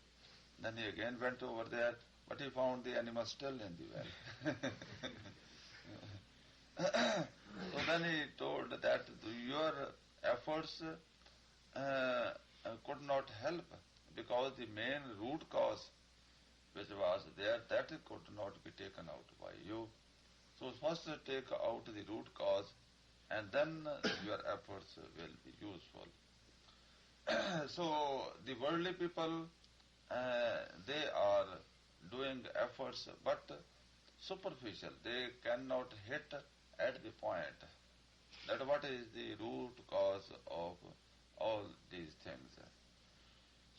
Then he again went over there, but he found the animal still in the well. So then he told that your efforts could not help, because the main root cause which was there, that could not be taken out by you. So first take out the root cause, and then your efforts will be useful. So the worldly people, they are doing efforts, but superficial. They cannot hit at the point that what is the root cause of all these things.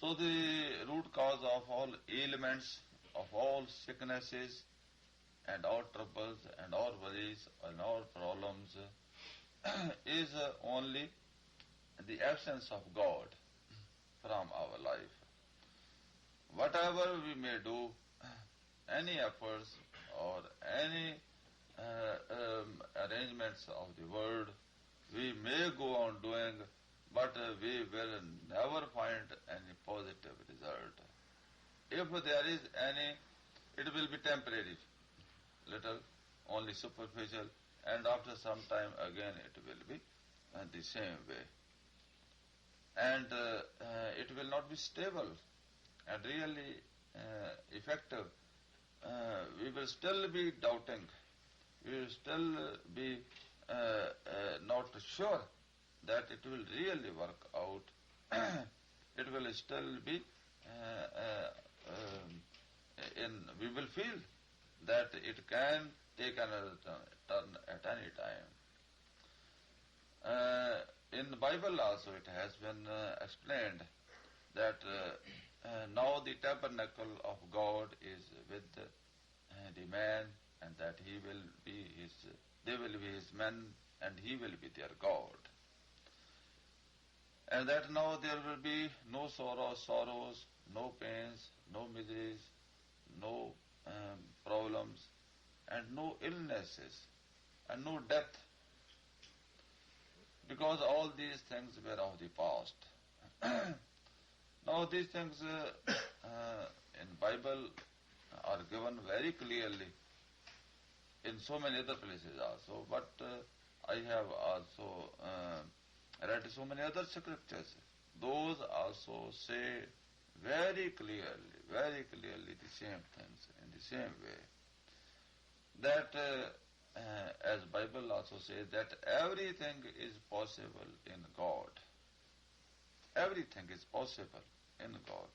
So the root cause of all ailments, of all sicknesses, and all troubles, and all worries, and all problems is only the absence of God from our life. Whatever we may do, any efforts or any arrangements of the world, we may go on doing, but we will never find any positive result. If there is any, it will be temporary, little, only superficial, and after some time again it will be the same way. And it will not be stable and really effective. We will still be doubting. We will still be not sure that it will really work out. It will still be we will feel that it can take another turn at any time. In the Bible also it has been explained that now the tabernacle of God is with the man, and that he will be they will be his men, and he will be their God. And that now there will be no sorrows, no pains, no miseries, no problems, and no illnesses, and no death, because all these things were of the past. Now these things in Bible are given very clearly in so many other places also, but I have also read so many other scriptures. Those also say very clearly the same things in the same way. That as Bible also says, that everything is possible in God. Everything is possible in God.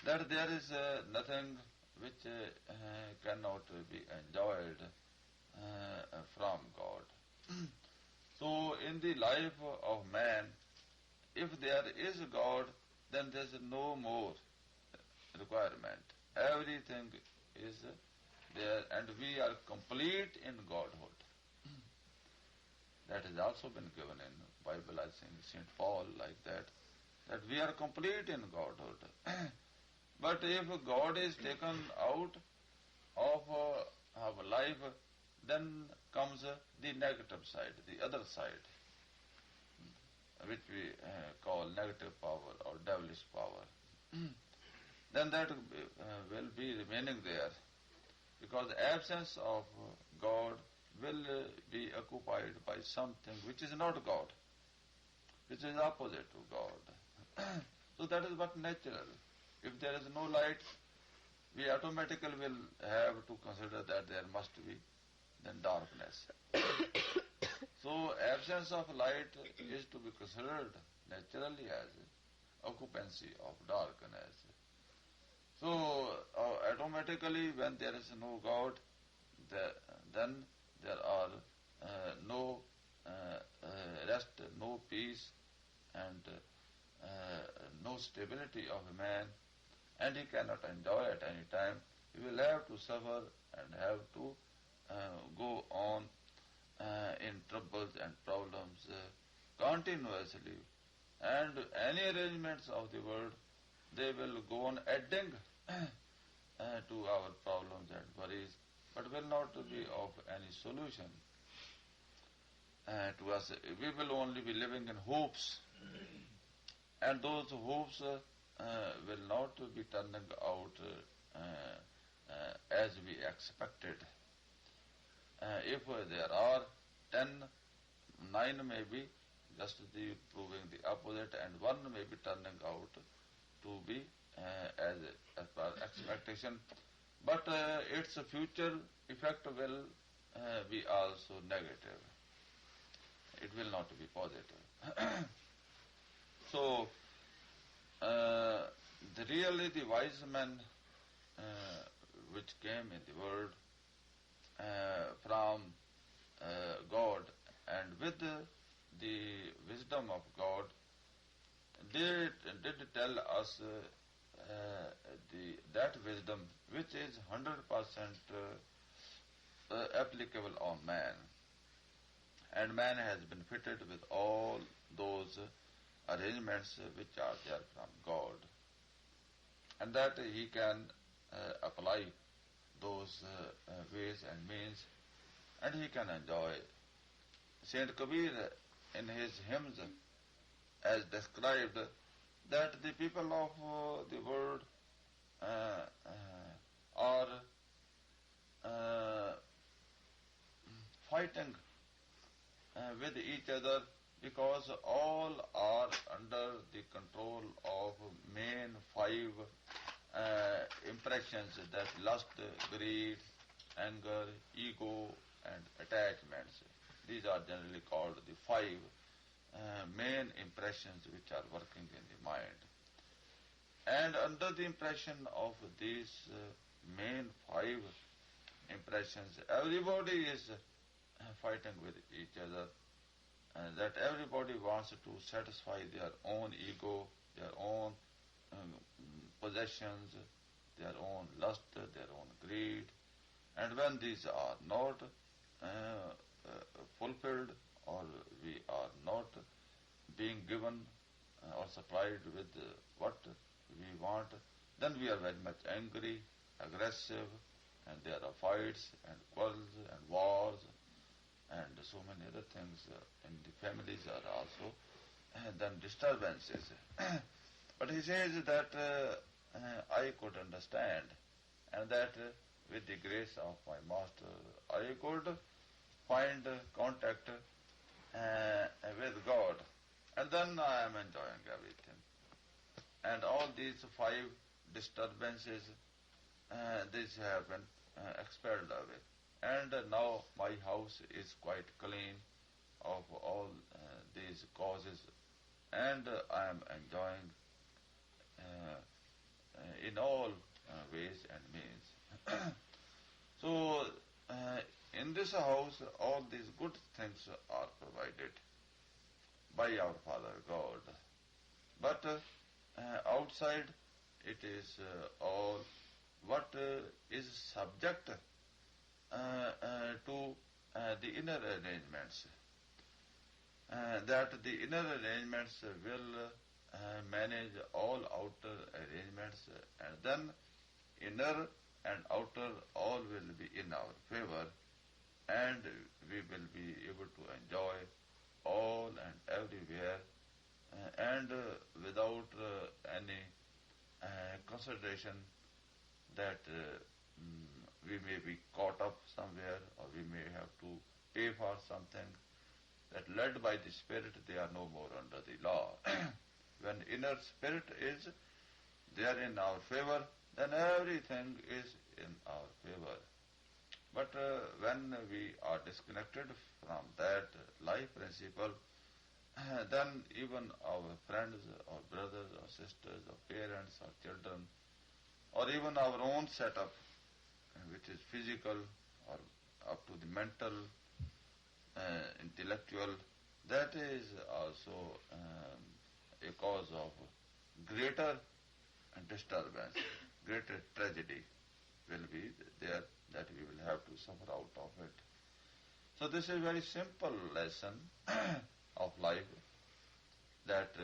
That there is nothing which cannot be enjoyed from God. So in the life of man, if there is a God, then there is no more requirement. Everything is there, and we are complete in Godhood. That has also been given in Bible, I think, St. Paul like that we are complete in Godhood. But if God is taken out of our life, then comes the negative side, the other side, which we call negative power or devilish power. Then that will be remaining there, because the absence of God will be occupied by something which is not God, which is opposite to God. So that is what natural. If there is no light, we automatically will have to consider that there must be then darkness. So absence of light is to be considered naturally as occupancy of darkness. So automatically when there is no God, then there are no rest, no peace, and no stability of a man, and he cannot enjoy at any time. He will have to suffer and have to go on in troubles and problems continuously, and any arrangements of the world, they will go on adding to our problems and worries, but will not be of any solution to us. We will only be living in hopes, and those hopes will not be turning out as we expected. If there are 10, 9 may be just proving the opposite, and 1 may be turning out to be as per expectation. But its future effect will be also negative. It will not be positive. So, really the wise men which came in the world from God, and with the wisdom of God, they did tell us that wisdom which is 100% applicable on man. And man has been fitted with all those arrangements which are there from God, and that he can apply those ways and means, and he can enjoy. Saint Kabir in his hymns has described that the people of the world are fighting with each other because all are under the control of main 5 impressions, that lust, greed, anger, ego, and attachments. These are generally called the 5 main impressions which are working in the mind. And under the impression of these main 5 impressions, everybody is fighting with each other, that everybody wants to satisfy their own ego, their own possessions, their own lust, their own greed. And when these are not fulfilled, or we are not being given or supplied with what we want, then we are very much angry, aggressive, and there are fights and quarrels and wars, and so many other things in the families are also, and then disturbances. But he says that I could understand, and that with the grace of my master, I could find contact with God, and then I am enjoying everything. And all these 5 disturbances, these have been expelled away. And now my house is quite clean of all these causes, and I am enjoying in all ways and means. So, in this house, all these good things are provided by our Father God. But outside, it is all what is subject to the inner arrangements. That the inner arrangements will manage all outer arrangements, and then inner and outer all will be in our favor, and we will be able to enjoy all and everywhere, and without any consideration that we may be caught up somewhere, or we may have to pay for something, that led by the Spirit they are no more under the law. When inner Spirit is there in our favor, then everything is in our favor. But when we are disconnected from that life principle, then even our friends or brothers or sisters or parents or children, or even our own setup, which is physical or up to the mental, intellectual, that is also a cause of greater disturbance, greater tragedy. will be there, that we will have to suffer out of it. So this is a very simple lesson of life, that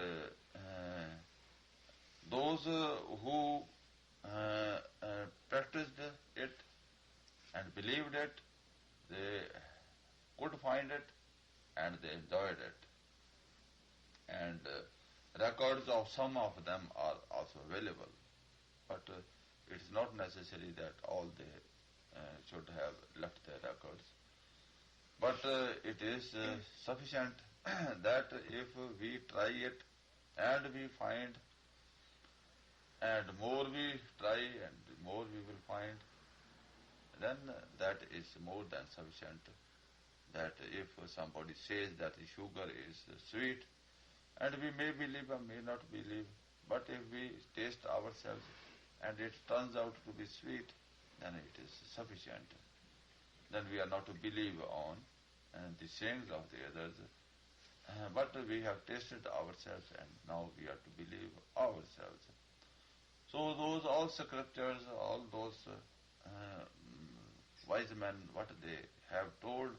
those who practiced it and believed it, they could find it and they enjoyed it. And records of some of them are also available. But it is not necessary that all they should have left their records. But it is sufficient that if we try it and we find, and more we try and more we will find, then that is more than sufficient. That if somebody says that sugar is sweet, and we may believe or may not believe, but if we taste ourselves and it turns out to be sweet, then it is sufficient. Then we are not to believe on the sayings of the others, but we have tasted ourselves and now we are to believe ourselves. So those all scriptures, all those wise men, what they have told,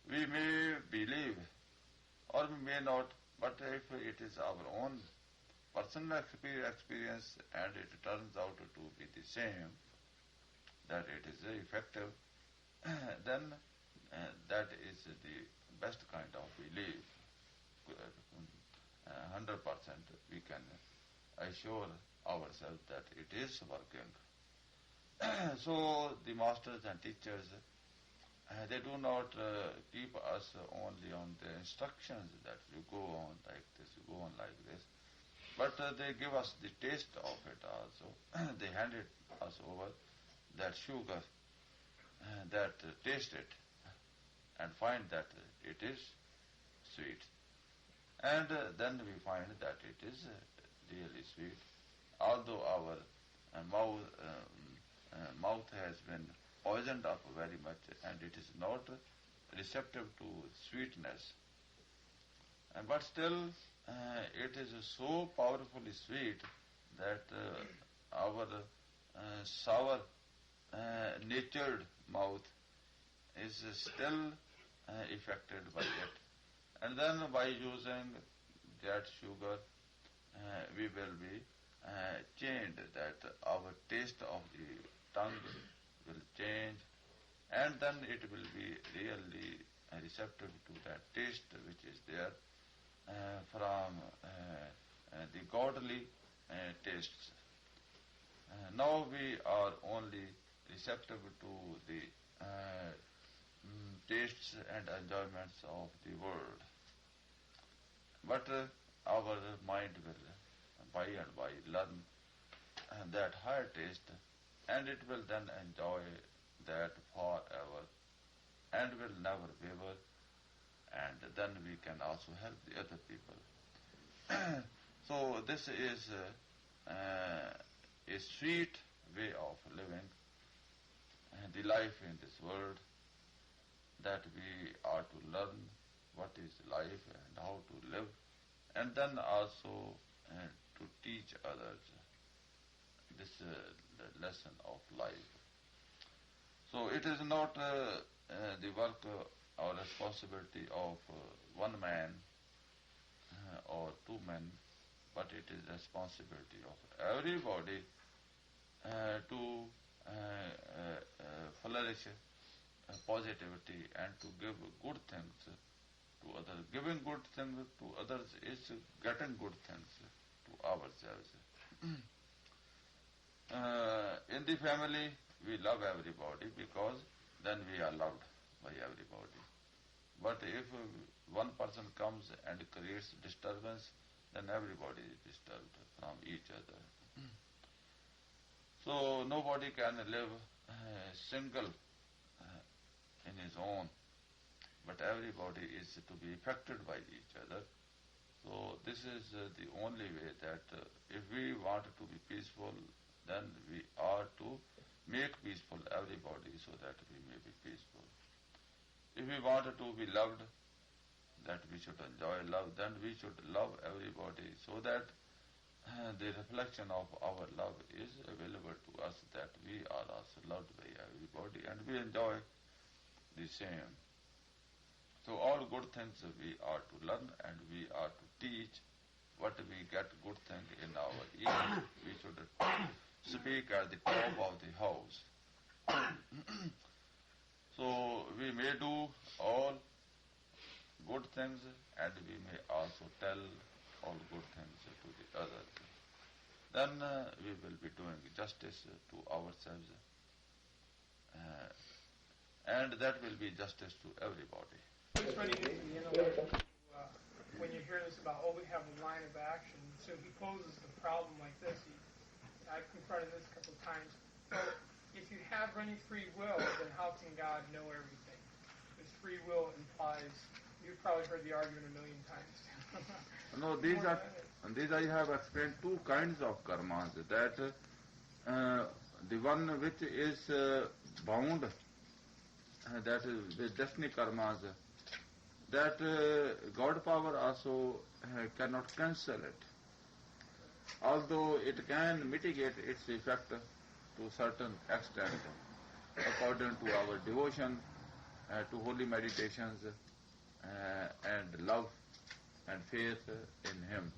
we may believe or we may not, but if it is our own personal experience and it turns out to be the same, that it is effective, then that is the best kind of belief. 100% we can assure ourselves that it is working. So the masters and teachers, they do not keep us only on the instructions that you go on like this, you go on like this, but they give us the taste of it also. They hand it us over, that sugar, that taste it and find that it is sweet. And then we find that it is really sweet, although our mouth has been poisoned up very much and it is not receptive to sweetness. But still it is so powerfully sweet that our sour natured mouth is still affected by it. And then by using that sugar, we will be chained, that our taste of the tongue will change, and then it will be really receptive to that taste which is there from the godly tastes. Now we are only receptive to the tastes and enjoyments of the world. But our mind will by and by learn that higher taste, and it will then enjoy that forever and will never waver, and then we can also help the other people. So this is a sweet way of living the life in this world, that we are to learn what is life and how to live, and then also to teach others this the lesson of life. So it is not the work or responsibility of one man or two men, but it is responsibility of everybody to flourish positivity and to give good things to others. Giving good things to others is getting good things to ourselves. In the family, we love everybody because then we are loved by everybody. But if one person comes and creates disturbance, then everybody is disturbed from each other. So nobody can live single in his own, but everybody is to be affected by each other. So this is the only way that if we want to be peaceful, then we are to make peaceful everybody so that we may be peaceful. If we want to be loved, that we should enjoy love, then we should love everybody so that the reflection of our love is available to us, that we are also loved by everybody and we enjoy the same. So all good things we are to learn and we are to teach. What we get good thing in our ear, we should speak at the top of the house. So we may do all good things and we may also tell all good things to the others. Then we will be doing justice to ourselves and that will be justice to everybody. It's funny, when you hear this about, we have a line of action, so he poses the problem like this. I've confronted this a couple of times. Well, if you have any free will, then how can God know everything? Because free will implies, you've probably heard the argument a million times. No, these I have explained two kinds of karmas. That the one which is bound, that is the destiny karmas, that God power also cannot cancel it. Although it can mitigate its effect to a certain extent, according to our devotion to holy meditations and love and faith in Him.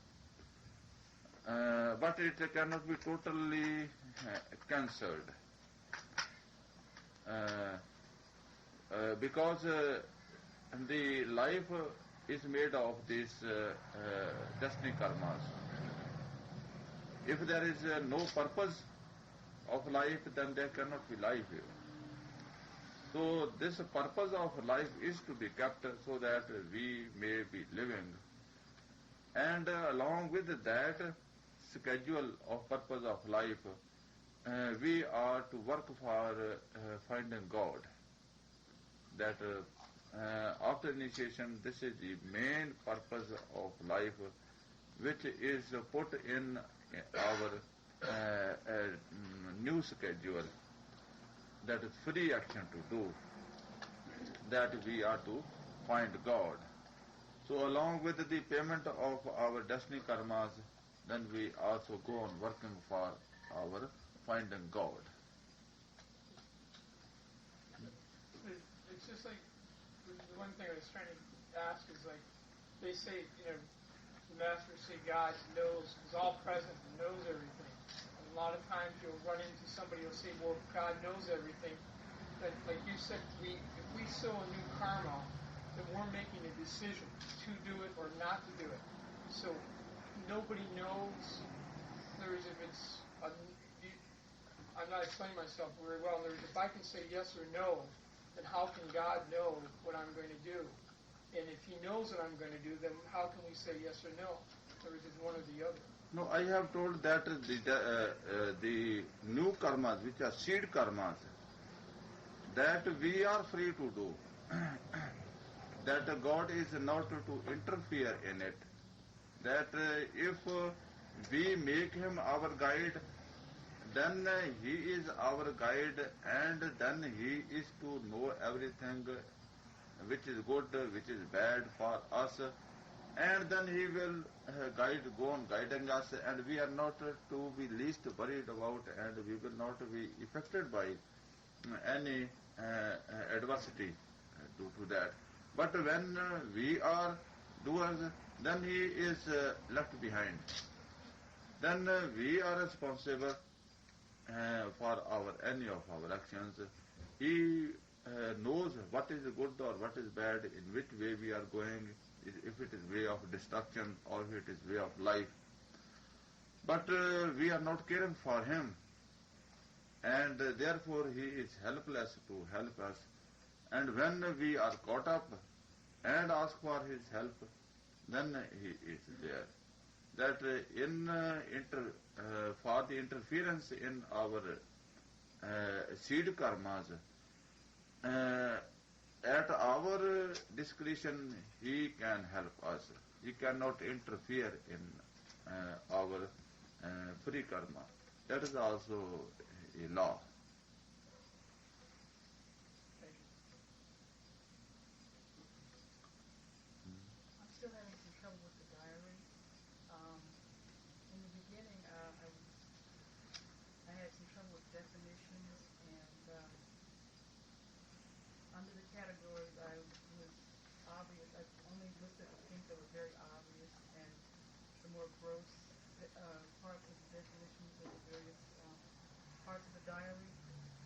But it cannot be totally cancelled because the life is made of these destiny karmas. If there is no purpose of life, then there cannot be life here. So this purpose of life is to be kept so that we may be living. And along with that schedule of purpose of life, we are to work for finding God. That after initiation, this is the main purpose of life, which is put in our new schedule, that is free action to do, that we are to find God. So along with the payment of our destiny karmas, then we also go on working for our finding God. It's just like, the one thing I was trying to ask is like, they say, the masters say God knows, is all present and knows everything. And a lot of times you'll run into somebody who'll say, well, God knows everything. But like you said, if we sow a new karma, then we're making a decision to do it or not to do it. So nobody knows. In other words, if it's, I'm not explaining myself very well. In other words, if I can say yes or no, then how can God know what I'm going to do? And if He knows what I'm going to do, then how can we say yes or no? In other words, it's one or the other. No, I have told that the new karmas, which are seed karmas, that we are free to do. That God is not to interfere in it. That if we make Him our guide, then He is our guide, and then He is to know everything which is good, which is bad for us, and then He will go on guiding us, and we are not to be least worried about, and we will not be affected by any adversity due to that. But when we are doers, then He is left behind. Then we are responsible for any of our actions. He knows what is good or what is bad, in which way we are going, if it is way of destruction or if it is way of life. But we are not caring for Him, and therefore He is helpless to help us. And when we are caught up and ask for His help, then He is there. That for the interference in our seed karmas, at our discretion He can help us. He cannot interfere in our free karma. That is also a law. Thank you. I'm still having some trouble with the diary. In the beginning, trouble with definitions, and under the categories I was obvious, I only listed the things that were very obvious, and the more gross parts of the definitions of the various parts of the diary.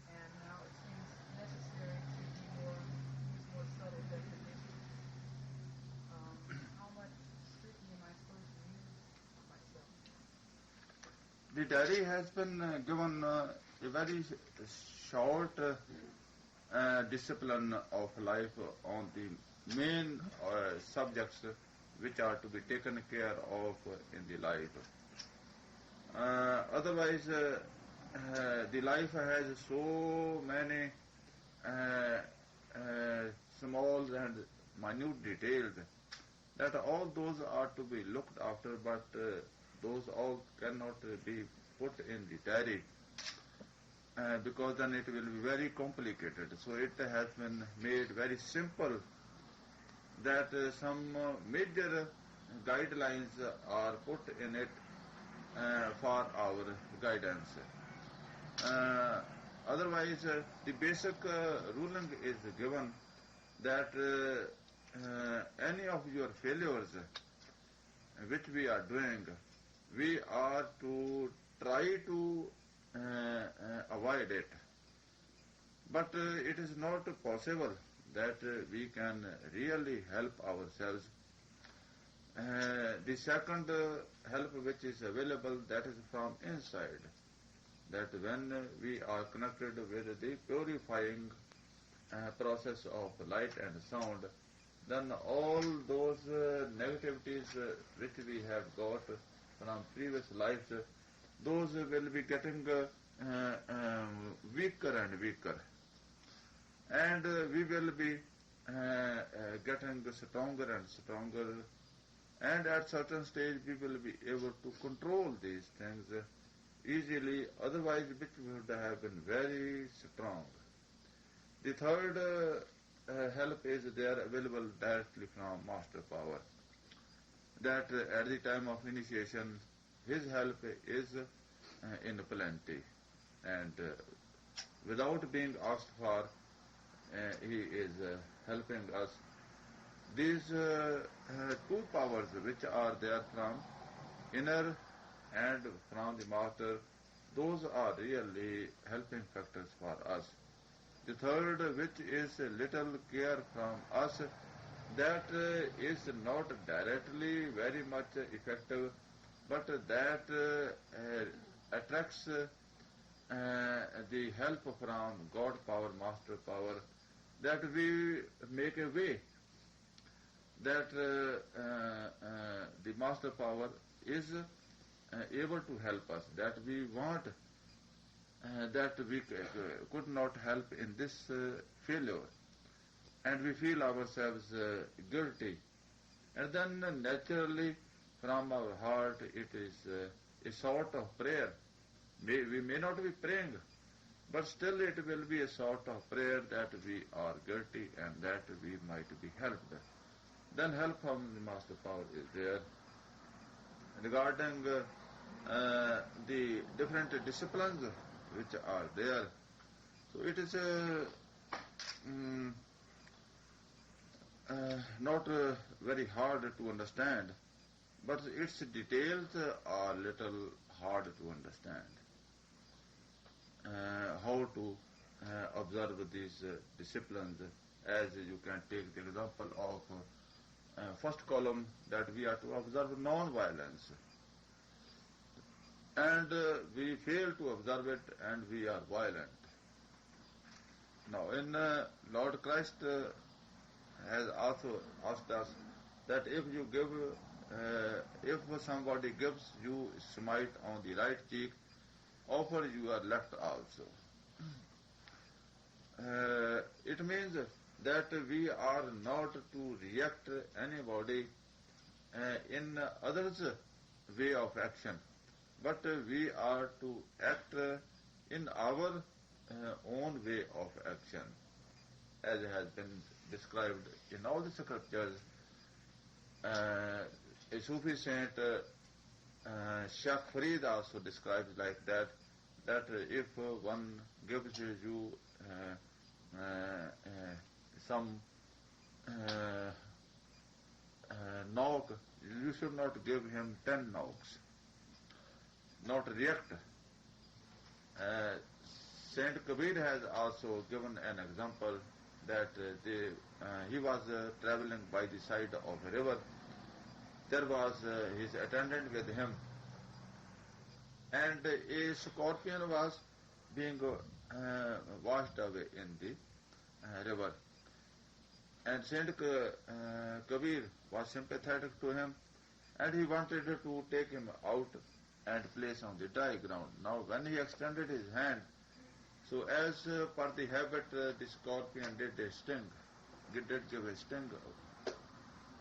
And now it seems necessary to use more subtle definitions. How much scrutiny am I supposed to use on myself? The diary has been given a very short discipline of life on the main subjects which are to be taken care of in the life. Otherwise, the life has so many small and minute details that all those are to be looked after, but those all cannot be put in the diary because then it will be very complicated. So it has been made very simple that some major guidelines are put in it for our guidance. Otherwise, the basic ruling is given that any of your failures which we are doing, we are to try to avoid it. But it is not possible that we can really help ourselves. The second help which is available, that is from inside. That when we are connected with the purifying process of light and sound, then all those negativities which we have got from previous lives, those will be getting weaker and weaker. And we will be getting stronger and stronger. And at certain stage we will be able to control these things easily, otherwise which would have been very strong. The third help is there available directly from Master Power. That at the time of initiation, his help is in plenty, and without being asked for, he is helping us. These two powers which are there from inner and from the Master, those are really helping factors for us. The third, which is a little care from us, that is not directly very much effective, but that attracts the help from God power, Master power, that we make a way, that the Master power is able to help us, that we want, that we could not help in this failure, and we feel ourselves guilty. And then naturally from our heart it is a sort of prayer. We may not be praying, but still it will be a sort of prayer that we are guilty and that we might be helped. Then help from the Master Power is there. Regarding the different disciplines which are there, so it is not very hard to understand, but its details are little hard to understand. How to observe these disciplines, as you can take the example of first column, that we are to observe non-violence, and we fail to observe it and we are violent. Now in Lord Christ has also asked us that if you give, if somebody gives you smite on the right cheek, offer your left also. It means that we are not to react anybody in others' way of action, but we are to act in our own way of action, as has been described in all the scriptures. A Sufi saint, Sheikh Farid, also describes like that, that if one gives you some knock, you should not give him 10 knocks, not react. Uh, Saint Kabir has also given an example that he was traveling by the side of a river. There was his attendant with him, and a scorpion was being washed away in the river. And Saint Kabir was sympathetic to him, and he wanted to take him out and place on the dry ground. Now, when he extended his hand, so as per the habit, the scorpion did a sting, did give a sting,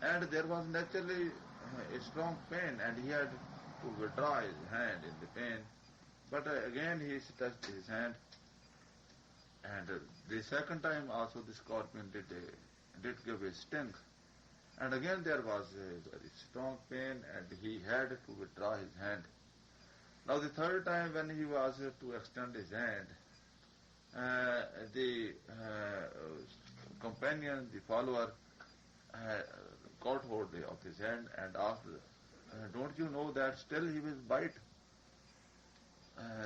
and there was naturally a strong pain, and he had to withdraw his hand in the pain. But again he touched his hand, and the second time also the scorpion did give a sting, and again there was a very strong pain, and he had to withdraw his hand. Now the third time when he was to extend his hand, the companion, the follower, caught hold of his hand and asked, don't you know that still he will bite?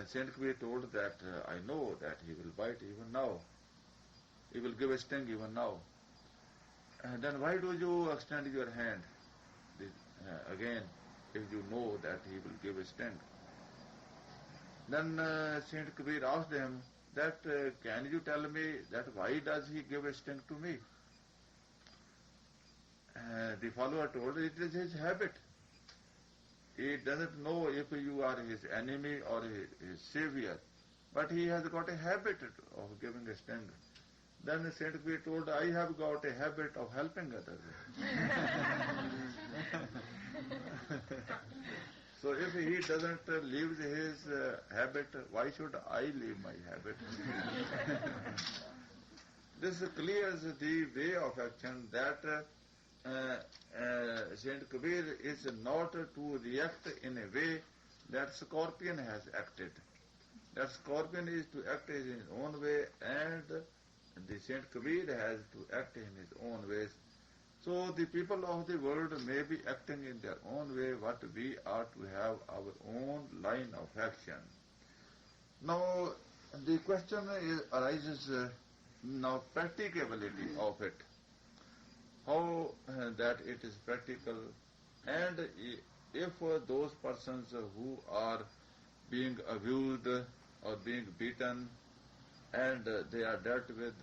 Saint Kabir told that, I know that he will bite even now. He will give a sting even now. Then why do you extend your hand again if you know that he will give a sting? Then Saint Kabir asked him that, can you tell me that why does he give a sting to me? The follower told, it is his habit. He doesn't know if you are his enemy or his savior, but he has got a habit of giving a sting. Then Saint Kabir told, I have got a habit of helping others. So if he doesn't leave his habit, why should I leave my habit? This clears the way of action that Saint Kabir is not to react in a way that scorpion has acted. That scorpion is to act in his own way, and the Saint Kabir has to act in his own ways. So the people of the world may be acting in their own way, but we are to have our own line of action. Now the question arises now practicability of it. How that it is practical, and if those persons who are being abused or being beaten and they are dealt with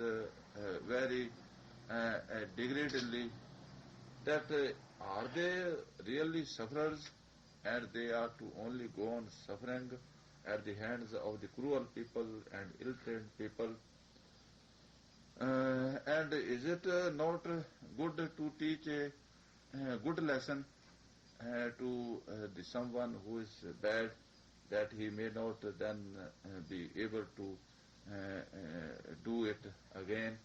very degradedly, that are they really sufferers and they are to only go on suffering at the hands of the cruel people and ill-trained people? And is it not good to teach a good lesson to someone who is bad, that he may not then be able to do it again,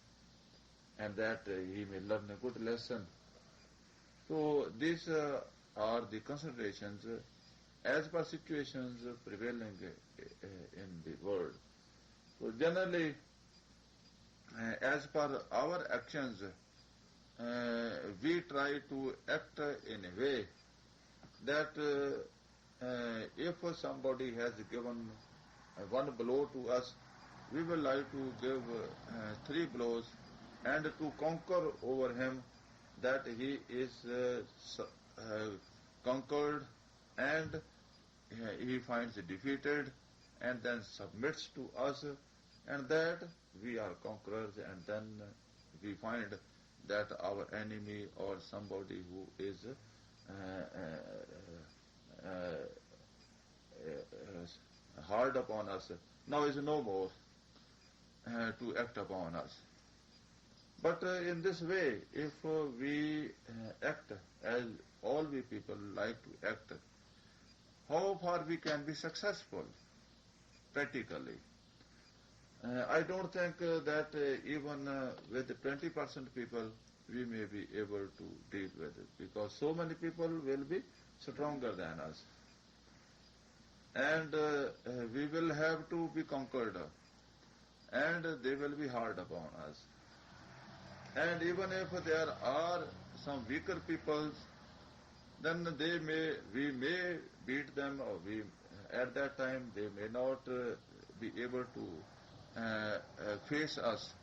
and that he may learn a good lesson? So these are the considerations as per situations prevailing in the world. So generally, as per our actions, we try to act in a way that if somebody has given one blow to us, we will like to give 3 blows and to conquer over him, that he is conquered and he finds defeated and then submits to us, and that we are conquerors, and then we find that our enemy or somebody who is hard upon us now is no more to act upon us. But in this way, if we act as all we people like to act, how far we can be successful practically? I don't think that even with 20% people we may be able to deal with it, because so many people will be stronger than us. and we will have to be conquered, and they will be hard upon us. And even if there are some weaker peoples, then we may beat them, or at that time they may not be able to face us.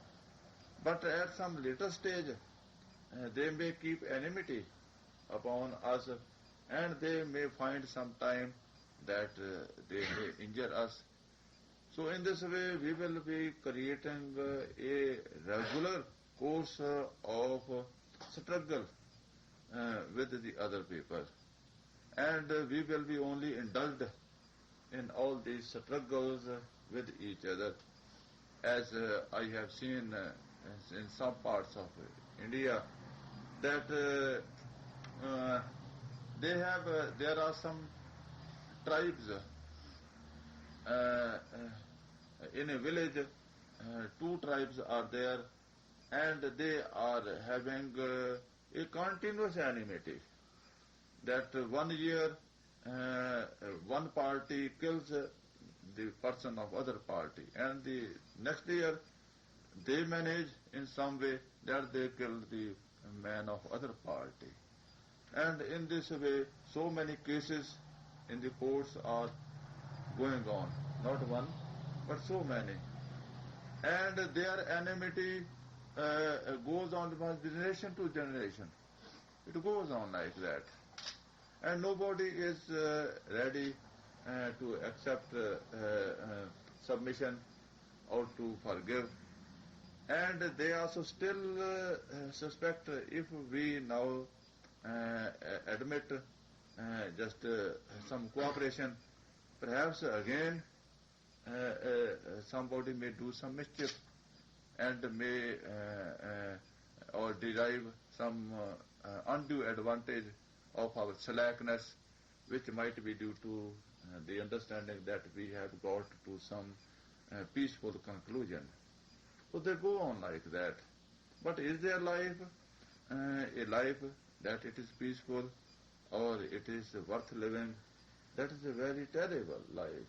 But at some later stage, they may keep enmity upon us, and they may find some time that they may injure us. So in this way, we will be creating a regular course of struggle with the other people. And we will be only indulged in all these struggles with each other. As I have seen in some parts of India, that there are some tribes in a village, two tribes are there, and they are having a continuous enmity. That 1 year one party kills the person of other party, and the next year they manage in some way that they kill the man of other party. And in this way, so many cases in the courts are going on, not one, but so many. And their enmity goes on from generation to generation. It goes on like that. And nobody is ready to accept submission or to forgive. And they also still suspect if we now admit just some cooperation, perhaps again somebody may do some mischief and may or derive some undue advantage of our slackness, which might be due to the understanding that we have got to some peaceful conclusion. So they go on like that. But is their life a life that it is peaceful or it is worth living? That is a very terrible life.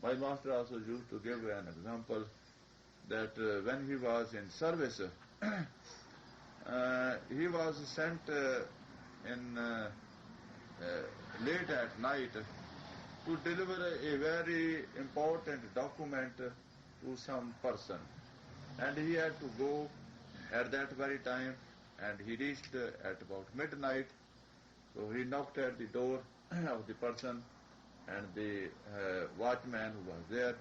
My master also used to give an example that when he was in service, he was sent in late at night to deliver a very important document to some person. And he had to go at that very time, and he reached at about midnight. So he knocked at the door of the person, and the watchman who was there